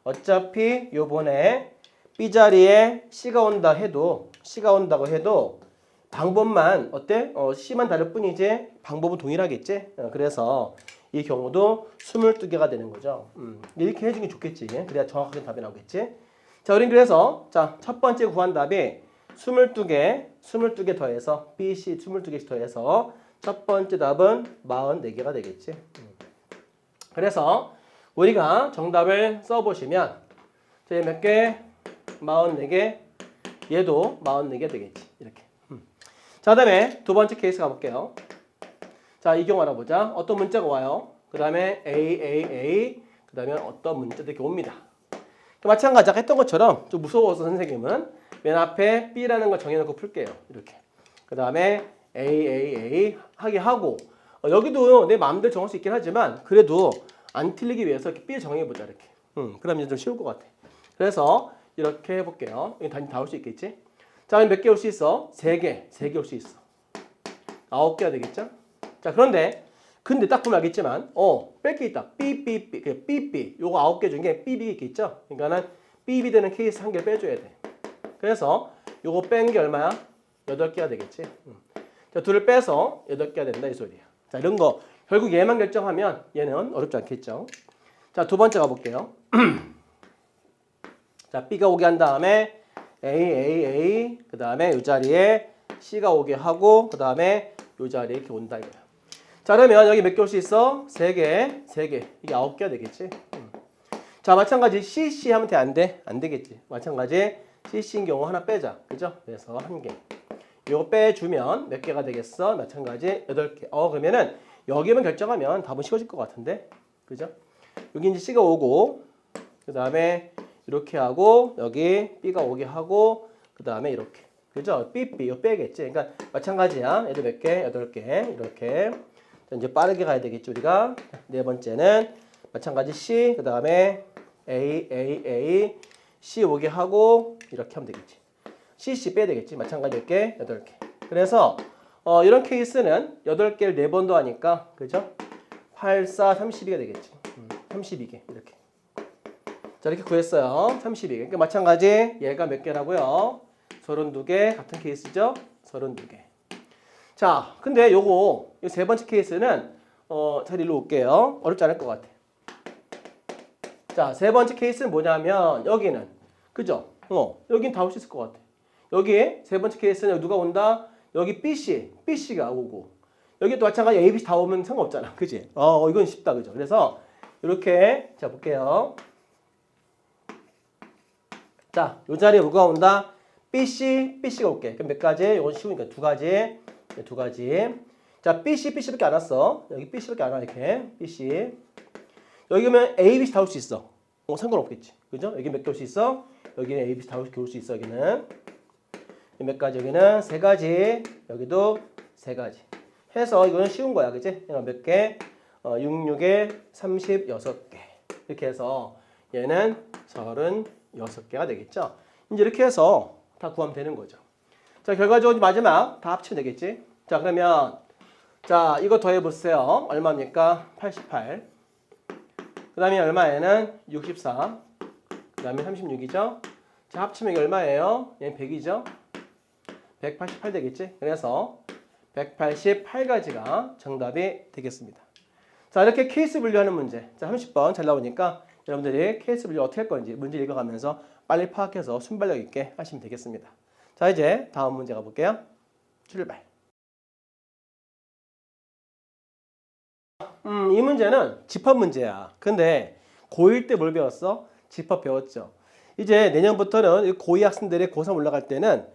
어차피 요번에 B자리에 C가 온다고 해도 방법만 어때? C만 다를 뿐이지 방법은 동일하겠지? 그래서 이 경우도 22개가 되는 거죠. 이렇게 해주는 게 좋겠지. 그래야 정확하게 답이 나오겠지. 자, 우린 그래서 자, 첫 번째 구한 답이 22개 더해서 BC 22개씩 더해서 첫 번째 답은 44개가 되겠지. 그래서 우리가 정답을 써보시면 저희 몇 개? 44개. 얘도 44개 되겠지. 이렇게. 자, 그다음에 두 번째 케이스 가볼게요. 자, 이 경우 알아보자. 어떤 문자가 와요? 그 다음에 A. 그 다음에 어떤 문자도 이렇게 옵니다. 마찬가지 아까 했던 것처럼 좀 무서워서 선생님은 맨 앞에 B라는 걸 정해놓고 풀게요. 이렇게. 그 다음에 A 하게 하고 여기도 내 마음대로 정할 수 있긴 하지만 그래도 안 틀리기 위해서 이렇게 B를 정해보자. 이렇게. 그럼 이제 좀 쉬울 것 같아. 그래서 이렇게 해볼게요. 이거 단위 다 올 수 있겠지? 자, 몇 개 올 수 있어? 3개. 3개 올 수 있어. 9개가 되겠죠? 자, 근데 딱 보면 알겠지만 뺄 게 있다. 삐. 요거 9개 중에 삐 있겠죠? 그러니까는 삐 되는 케이스 한 개 빼줘야 돼. 그래서 요거 뺀 게 얼마야? 8개가 되겠지. 자, 둘을 빼서 8개가 된다 이 소리야. 자, 이런 거 결국 얘만 결정하면 얘는 어렵지 않겠죠? 자, 두 번째 가볼게요. 자, B가 오게 한 다음에 A 그 다음에 이 자리에 C가 오게 하고 그 다음에 이 자리에 이렇게 온다 이거야. 자, 그러면 여기 몇 개 올 수 있어? 3개. 이게 9개가 되겠지. 자, 마찬가지 CC 하면 돼? 안 돼? 안 되겠지. 마찬가지 CC인 경우 하나 빼자. 그죠? 그래서 1개. 이거 빼주면 몇 개가 되겠어? 마찬가지 8개. 그러면은 여기만 결정하면 답은 쉬워질 것 같은데. 그죠? 여기 이제 C가 오고 그 다음에 이렇게 하고 여기 B가 오게 하고 그 다음에 이렇게. 그죠? B 이거 빼겠지. 그러니까 마찬가지야. 얘도 몇 개? 8개. 이렇게. 이제 빠르게 가야 되겠지 우리가. 네 번째는 마찬가지 C 그 다음에 A C 오게 하고 이렇게 하면 되겠지. CC 빼야 되겠지. 마찬가지 몇 개? 8개. 그래서 이런 케이스는 8개를 4번도 하니까 그죠? 8, 4, 32가 되겠지. 32개 이렇게. 자, 이렇게 구했어요. 32개. 그러니까 마찬가지 얘가 몇 개라고요? 32개. 같은 케이스죠? 32개. 자, 근데 요거 이 세 번째 케이스는 잘 일로 올게요. 어렵지 않을 것 같아. 자, 세 번째 케이스는 뭐냐면 여기는 그죠? 여긴 다 올 수 있을 것 같아. 여기 세 번째 케이스는 누가 온다? 여기 BC가 오고 여기 또 마찬가지 A, B, C 다 오면 상관없잖아. 그지? 이건 쉽다. 그죠? 그래서 이렇게 자 볼게요. 자, 요 자리에 누가 온다? BC가 올게. 그럼 몇 가지? 이건 쉬우니까 두 가지. 자, BC밖에 안 왔어. 여기 BC밖에 안 와, 이렇게. BC. 여기 오면 A, B, C 다 올 수 있어. 상관없겠지. 그죠? 여기 몇 개 올 수 있어? 여기는 A, B, C 다 올 수 있어, 여기는. 몇 가지? 여기는 3가지. 여기도 3가지. 해서 이거는 쉬운 거야, 그지? 몇 개? 66에 36개. 이렇게 해서 얘는 36개가 되겠죠? 이제 이렇게 해서 다 구하면 되는 거죠. 자, 결과적으로 마지막 다 합치면 되겠지? 자, 그러면 자, 이거 더해보세요. 얼마입니까? 88. 그 다음에 얼마에는 64. 그 다음에 36이죠? 자, 합치면 이게 얼마예요? 얘는 100이죠? 188 되겠지? 그래서 188가지가 정답이 되겠습니다. 자, 이렇게 케이스 분류하는 문제. 자, 30번 잘 나오니까 여러분들이 케이스 분류 어떻게 할 건지 문제 읽어가면서 빨리 파악해서 순발력 있게 하시면 되겠습니다. 자, 이제 다음 문제 가볼게요. 출발. 이 문제는 집합 문제야. 근데 고1 때 뭘 배웠어? 집합 배웠죠. 이제 내년부터는 고2 학생들의 고3 올라갈 때는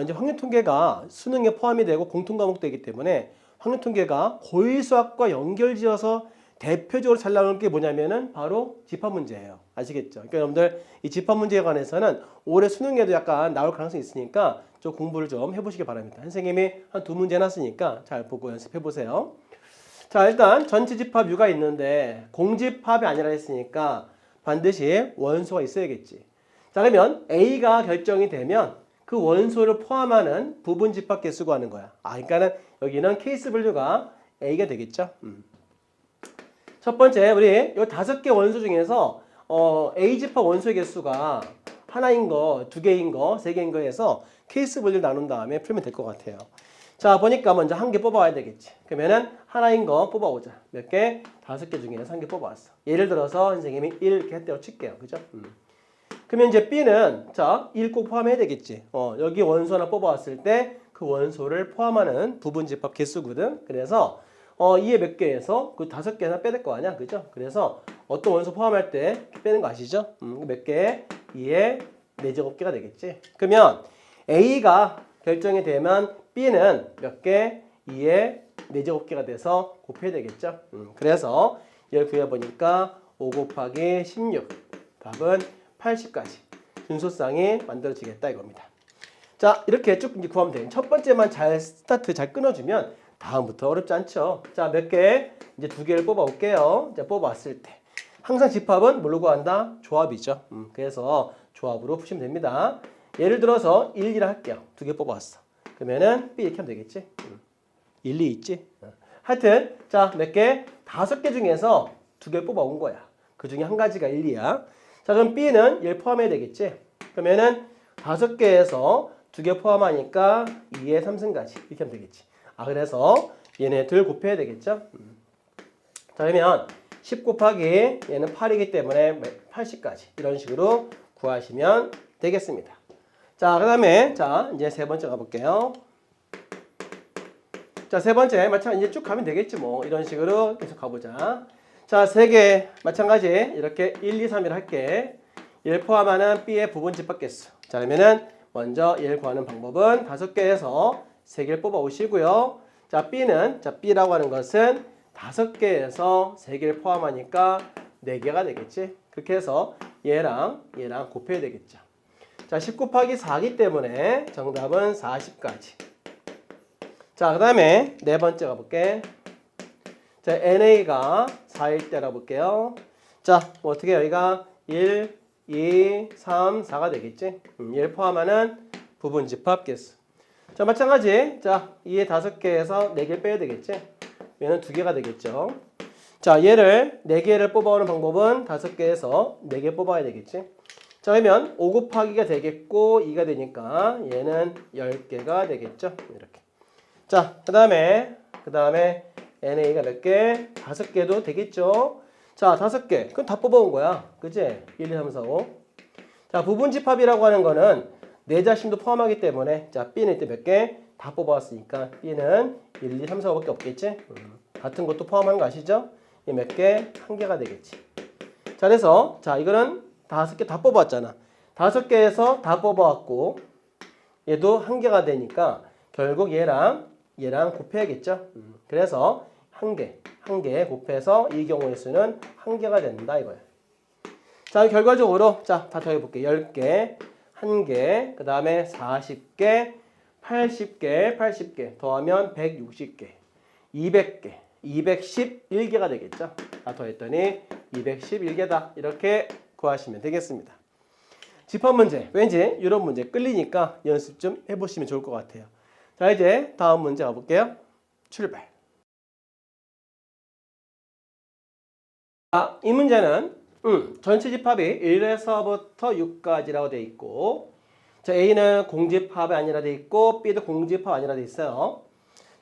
이제 확률 통계가 수능에 포함이 되고 공통 과목되기 때문에 확률 통계가 고1 수학과 연결지어서 대표적으로 잘 나오는 게 뭐냐면은 바로 집합 문제예요. 아시겠죠? 그러니까 여러분들 이 집합 문제에 관해서는 올해 수능에도 약간 나올 가능성이 있으니까 좀 공부를 좀 해보시기 바랍니다. 선생님이 한 2문제 해놨으니까 잘 보고 연습해 보세요. 자, 일단 전체 집합 U가 있는데 공집합이 아니라 했으니까 반드시 원소가 있어야겠지. 자, 그러면 A가 결정이 되면 그 원소를 포함하는 부분 집합 개수 구하는 거야. 그러니까는 여기는 케이스 분류가 A가 되겠죠. 첫 번째, 우리 이 5개 원소 중에서 A 집합 원소의 개수가 하나인 거, 2개인 거, 3개인 거 해서 케이스 분류를 나눈 다음에 풀면 될 것 같아요. 자, 보니까 먼저 한 개 뽑아와야 되겠지. 그러면은 하나인 거 뽑아오자. 몇 개? 5개 중에서 한 개 뽑아왔어. 예를 들어서 선생님이 1 이렇게 했대요. 칠게요. 그죠? 그러면 이제 B는 자, 1 꼭 포함해야 되겠지. 여기 원소 하나 뽑아왔을 때 그 원소를 포함하는 부분 집합 개수거든. 그래서 2에 몇 개에서 그 5개 하나 빼야 될 거 아니야. 그죠? 그래서 어떤 원소 포함할 때 빼는 거 아시죠? 몇 개? 2에 4제곱개가 되겠지. 그러면 A가 결정이 되면 B는 몇 개? 2에 4제곱개가 돼서 곱해야 되겠죠. 그래서 얘를 구해보니까 5 곱하기 16 답은 80까지 준소쌍이 만들어지겠다 이겁니다. 자, 이렇게 쭉 이제 구하면 돼. 첫 번째만 잘 스타트 잘 끊어주면 다음부터 어렵지 않죠. 자, 몇 개? 이제 2개를 뽑아올게요. 자, 뽑아왔을 때 항상 집합은 뭘로 구한다? 조합이죠. 그래서 조합으로 푸시면 됩니다. 예를 들어서 1, 2를 할게요. 2개 뽑아왔어. 그러면은 B 이렇게 하면 되겠지. 1, 2 있지. 하여튼 자, 몇 개? 5개 중에서 2개를 뽑아온 거야. 그 중에 한 가지가 1, 2야. 자, 그럼 B는 얘를 포함해야 되겠지. 그러면은 5개에서 2개 포함하니까 2에 3승까지 이렇게 하면 되겠지. 그래서 얘네들 곱해야 되겠죠. 자, 그러면 10 곱하기 얘는 8이기 때문에 80까지 이런 식으로 구하시면 되겠습니다. 자, 그 다음에 자, 이제 세 번째 가볼게요. 자, 세 번째 마찬가지 이제 쭉 가면 되겠지 뭐. 이런 식으로 계속 가보자. 자, 3개 마찬가지 이렇게 1, 2, 3을 할게. 얘를 포함하는 B의 부분 집합 개수. 자, 그러면은 먼저 얘를 구하는 방법은 5개에서 3개를 뽑아 오시고요. 자, B는 자, B라고 하는 것은 5개에서 3개를 포함하니까 4개가 되겠지. 그렇게 해서 얘랑 곱해야 되겠죠. 자, 10 곱하기 4기 때문에 정답은 40까지. 자, 그 다음에 네 번째 가볼게. 자, NA가 4일 때 알아볼게요. 자, 뭐 어떻게 여기가 1, 2, 3, 4가 되겠지. 얘를 포함하는 부분 집합 개수. 자, 마찬가지. 자, 2에 5개에서 4개 빼야 되겠지. 얘는 2개가 되겠죠. 자, 얘를 4개를 뽑아오는 방법은 5개에서 4개 뽑아야 되겠지. 자, 그러면 5 곱하기가 되겠고 2가 되니까 얘는 10개가 되겠죠. 이렇게. 자, 그 다음에 NA가 몇 개? 5개도 되겠죠. 자, 5개. 그럼 다 뽑아온 거야. 그치? 1, 2, 3, 4, 5. 자, 부분 집합이라고 하는 거는 내 자신도 포함하기 때문에 자, B는 이때 몇 개? 다 뽑아왔으니까 B는 1, 2, 3, 4, 5밖에 없겠지? 같은 것도 포함하는 거 아시죠? 이 몇 개? 1개가 되겠지. 자, 그래서 자, 이거는 5개 다 뽑아왔잖아. 5개에서 다 뽑아왔고 얘도 1개가 되니까 결국 얘랑 곱해야겠죠. 그래서 1개 곱해서 이 경우의 수는 1개가 된다 이거야. 자, 결과적으로 자, 다 더해볼게. 10개, 1개, 그 다음에 40개, 80개 더하면 160개, 200개, 211개가 되겠죠. 다 더했더니 211개다. 이렇게 구하시면 되겠습니다. 집합 문제, 왠지 이런 문제 끌리니까 연습 좀 해보시면 좋을 것 같아요. 자, 이제 다음 문제 가볼게요. 출발. 이 문제는 전체 집합이 1에서부터 6까지라고 되어 있고, 자, A는 공집합이 아니라 되어 있고 B도 공집합 아니라 되어 있어요.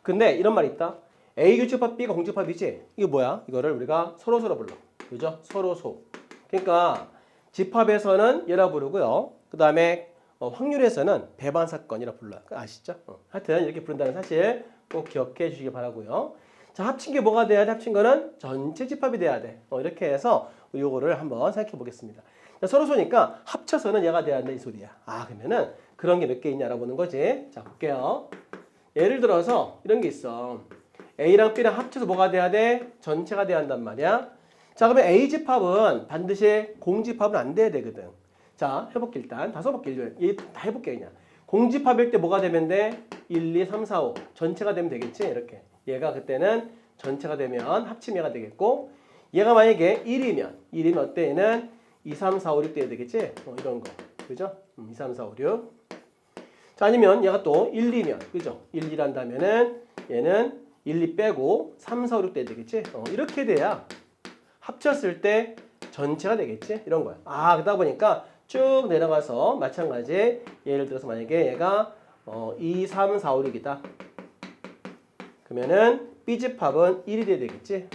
근데 이런 말이 있다. A 교집합, B가 공집합이지. 이게 뭐야? 이거를 우리가 서로서로 불러. 그죠? 서로소. 그러니까 집합에서는 얘라 부르고요. 그 다음에 확률에서는 배반 사건이라 불러요. 아시죠? 하여튼 이렇게 부른다는 사실 꼭 기억해 주시기 바라고요. 자, 합친 게 뭐가 돼야 돼? 합친 거는 전체 집합이 돼야 돼. 이렇게 해서 요거를 한번 생각해 보겠습니다. 자, 서로소니까 합쳐서는 얘가 돼야 된다 이 소리야. 그러면은 그런 게 몇 개 있냐 알아보는 거지. 자, 볼게요. 예를 들어서 이런 게 있어. A랑 B랑 합쳐서 뭐가 돼야 돼? 전체가 돼야 한단 말이야. 자, 그러면 A집합은 반드시 공집합은 안 돼야 되거든. 자, 해볼게 일단. 다 써볼게. 얘 다 해볼게 그냥. 공집합일 때 뭐가 되면 돼? 1, 2, 3, 4, 5. 전체가 되면 되겠지? 이렇게. 얘가 그때는 전체가 되면 합치면 얘가 되겠고, 얘가 만약에 1이면 어때? 얘는 2, 3, 4, 5, 6 돼야 되겠지? 이런 거. 그죠? 2, 3, 4, 5, 6. 자, 아니면 얘가 또 1, 2면, 그죠? 1, 2란다면은 얘는 1, 2 빼고 3, 4, 5, 6 돼야 되겠지? 이렇게 돼야 합쳤을 때 전체가 되겠지? 이런 거야. 아, 그러다 보니까 쭉 내려가서 마찬가지 예를 들어서 만약에 얘가 2, 3, 4, 5, 6이다. 그러면은 B집합은 1이 돼야 되겠지?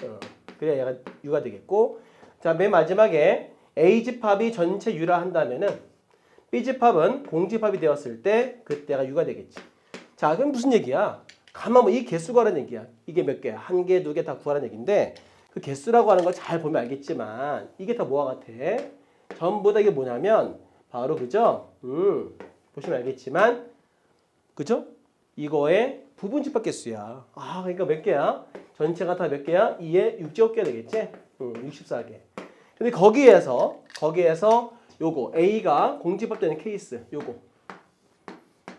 그래야 얘가 U가 되겠고, 자, 맨 마지막에 A집합이 전체 U라 한다면은 B집합은 공집합이 되었을 때 그때가 U가 되겠지. 자, 그럼 무슨 얘기야? 가만 보면 이 개수 구하라는 얘기야. 이게 몇 개야? 한 개, 두 개 다 구하라는 얘기인데 그 개수라고 하는 걸 잘 보면 알겠지만 이게 다 뭐와 같아? 전부 다 이게 뭐냐면 바로 그죠? 보시면 알겠지만 그죠? 이거의 부분집합 개수야. 아, 그러니까 몇 개야? 전체가 다 몇 개야? 2에 6제곱개가 되겠지? 64개. 근데 거기에서 요거 A가 공집합되는 케이스 요거.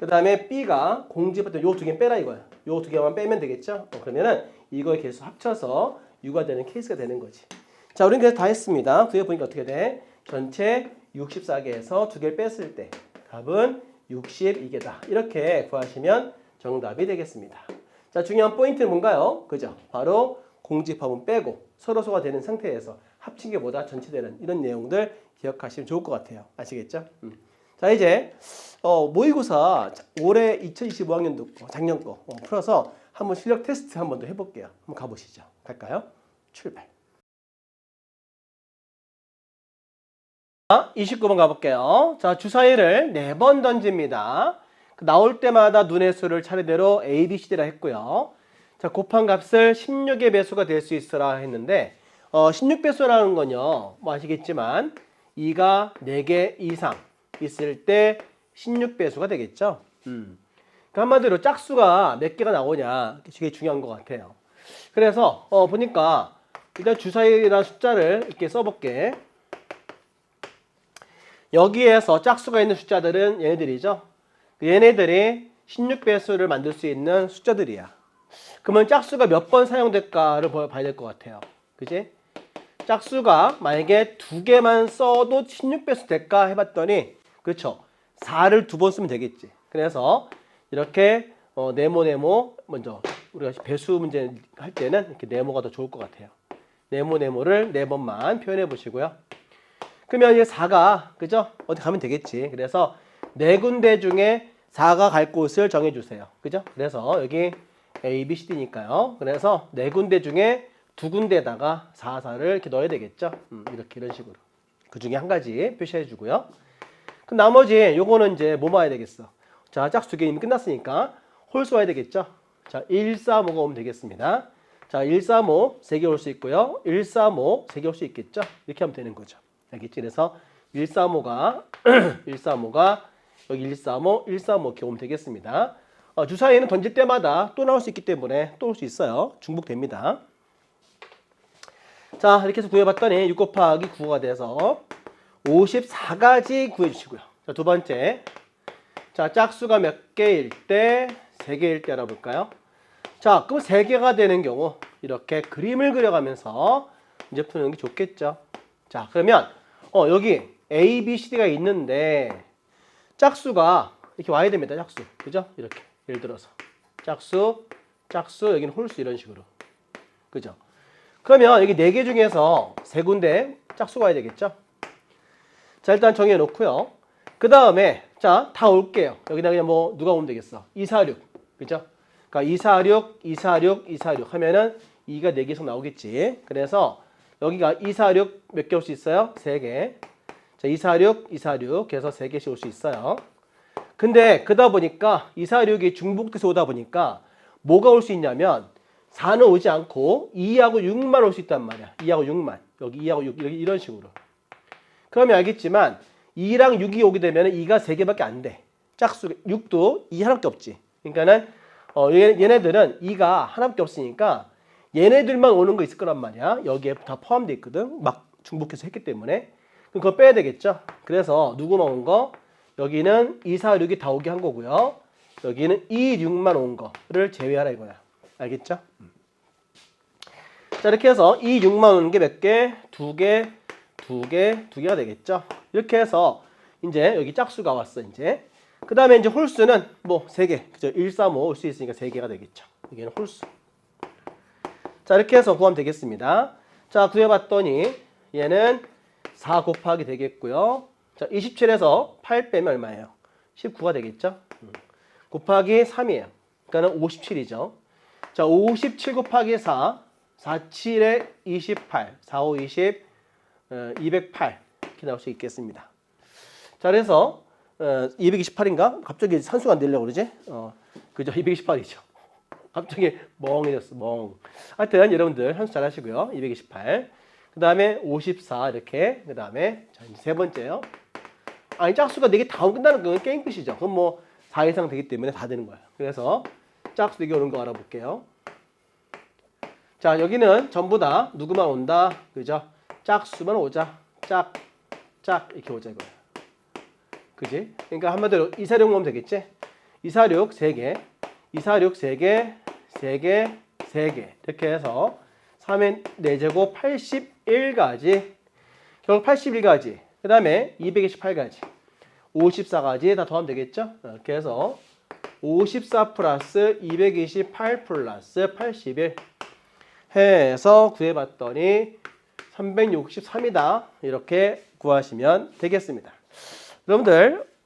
그 다음에 B가 공집합되는 요 두 개 빼라 이거야. 요 두 개만 빼면 되겠죠? 그러면은 이거의 개수 합쳐서 6가 되는 케이스가 되는 거지. 자, 우리는 그래서 다 했습니다. 뒤에 보니까 어떻게 돼? 전체 64개에서 두 개를 뺐을 때 답은 62개다. 이렇게 구하시면 정답이 되겠습니다. 자, 중요한 포인트는 뭔가요? 그죠? 바로 공집합은 빼고 서로소가 되는 상태에서 합친 게 보다 전체되는 이런 내용들 기억하시면 좋을 것 같아요. 아시겠죠? 자, 이제 모의고사 올해 2025학년도 거, 작년 거 풀어서 한번 실력 테스트 한 번 더 해볼게요. 한번 가보시죠. 갈까요? 출발. 29번 가볼게요. 자, 주사위를 4번 던집니다. 나올 때마다 눈의 수를 차례대로 A, B, C, D라 했고요. 자, 곱한 값을 16의 배수가 될 수 있으라 했는데 16배수라는 건요. 뭐 아시겠지만 2가 4개 이상 있을 때 16배수가 되겠죠. 그러니까 한마디로 짝수가 몇 개가 나오냐 이게 중요한 것 같아요. 그래서 보니까 일단 주사위라는 숫자를 이렇게 써볼게. 여기에서 짝수가 있는 숫자들은 얘네들이죠. 얘네들이 16배수를 만들 수 있는 숫자들이야. 그러면 짝수가 몇 번 사용될까를 봐야 될 것 같아요. 그지? 짝수가 만약에 2개만 써도 16배수 될까 해봤더니 그렇죠. 4를 2번 쓰면 되겠지. 그래서 이렇게 네모 먼저 우리가 배수 문제 할 때는 이렇게 네모가 더 좋을 것 같아요. 네모를 4번만 표현해 보시고요. 그러면 이제 4가 그죠? 어디 가면 되겠지. 그래서 4군데 중에 4가 갈 곳을 정해 주세요. 그죠? 그래서 여기 A, B, C, D니까요. 그래서 4군데 중에 2군데다가 4를 이렇게 넣어야 되겠죠. 이렇게 이런 식으로. 그 중에 한 가지 표시해 주고요. 그럼 나머지 요거는 이제 뭐 봐야 되겠어? 자, 짝수 2개 이미 끝났으니까 홀수 와야 되겠죠? 자, 1, 4, 5가 오면 되겠습니다. 자, 1, 4, 5 3개 올 수 있고요. 1, 4, 5 3개 올 수 있겠죠? 이렇게 하면 되는 거죠. 알겠지? 그래서 1, 4, 5가 1, 4, 5가 여기 1, 4, 5, 1, 4, 5 이렇게 오면 되겠습니다. 주사위는 던질 때마다 또 나올 수 있기 때문에 또 올 수 있어요. 중복됩니다. 자, 이렇게 해서 구해봤더니 6 곱하기 9가 돼서 54가지 구해주시고요. 자, 두 번째. 자, 짝수가 몇 개일 때? 3개일 때 알아볼까요? 자, 그럼 3개가 되는 경우 이렇게 그림을 그려가면서 이제 푸는 게 좋겠죠. 자, 그러면 여기 A, B, C, D가 있는데 짝수가 이렇게 와야 됩니다. 짝수. 그죠? 이렇게. 예를 들어서 짝수, 여기는 홀수 이런 식으로. 그죠? 그러면 여기 4개 중에서 3군데 짝수가 와야 되겠죠? 자, 일단 정해 놓고요. 그 다음에 자, 다 올게요. 여기다 그냥 뭐 누가 오면 되겠어? 2, 4, 6. 그죠? 그러니까 2, 4, 6, 2, 4, 6, 2, 4, 6 하면은 2가 4개 이상 나오겠지. 그래서 여기가 2, 4, 6 몇 개 올 수 있어요? 3개. 자, 2, 4, 6, 2, 4, 6 해서 3개씩 올 수 있어요. 근데 그러다 보니까 2, 4, 6이 중복돼서 오다 보니까 뭐가 올 수 있냐면 4는 오지 않고 2하고 6만 올 수 있단 말이야. 2하고 6만. 여기 2하고 6 이런 식으로. 그러면 알겠지만 2랑 6이 오게 되면 2가 3개밖에 안 돼. 짝수 6도 2 하나밖에 없지. 그러니까는 얘네들은 2가 하나밖에 없으니까 얘네들만 오는 거 있을 거란 말이야. 여기에 다 포함되어 있거든. 막 중복해서 했기 때문에. 그럼 그거 빼야 되겠죠. 그래서 누구만 온 거? 여기는 2, 4, 6이 다 오게 한 거고요. 여기는 2, 6만 온 거를 제외하라 이거야. 알겠죠? 자, 이렇게 해서 2, 6만 오는 게 몇 개? 2개, 2개, 2개가 되겠죠. 이렇게 해서 이제 여기 짝수가 왔어, 이제. 그 다음에 이제 홀수는 뭐 3개. 그죠? 1, 3, 5 올 수 있으니까 3개가 되겠죠. 여기는 홀수. 자, 이렇게 해서 구하면 되겠습니다. 자, 구해봤더니 얘는 4 곱하기 되겠고요. 자, 27에서 8 빼면 얼마예요? 19가 되겠죠? 곱하기 3이에요. 그러니까는 57이죠. 자, 57 곱하기 4, 4, 7에 28, 4, 5, 20, 208 이렇게 나올 수 있겠습니다. 자, 그래서 228인가? 갑자기 산수가 안 되려고 그러지? 그죠? 228이죠. 갑자기 멍해졌어, 멍. 하여튼 여러분들 산수 잘 하시고요. 228. 그 다음에 54 이렇게. 그 다음에 자, 이제 세 번째요. 아니, 짝수가 4개 다 끝나는 건 게임 끝이죠. 그럼 뭐 4 이상 되기 때문에 다 되는 거예요. 그래서 짝수 4개 오는 거 알아볼게요. 자, 여기는 전부 다 누구만 온다? 그죠? 짝수만 오자. 짝 이렇게 오자 이거예요. 그지? 그러니까 한마디로 246 오면 되겠지? 246 3개, 246 3개, 3개, 3개 이렇게 해서 3의 4제곱 81가지, 결국 81가지, 그 다음에 228가지, 54가지 다 더하면 되겠죠? 이렇게 해서 54 플러스 228 플러스 81 해서 구해봤더니 363이다. 이렇게 구하시면 되겠습니다. 여러분들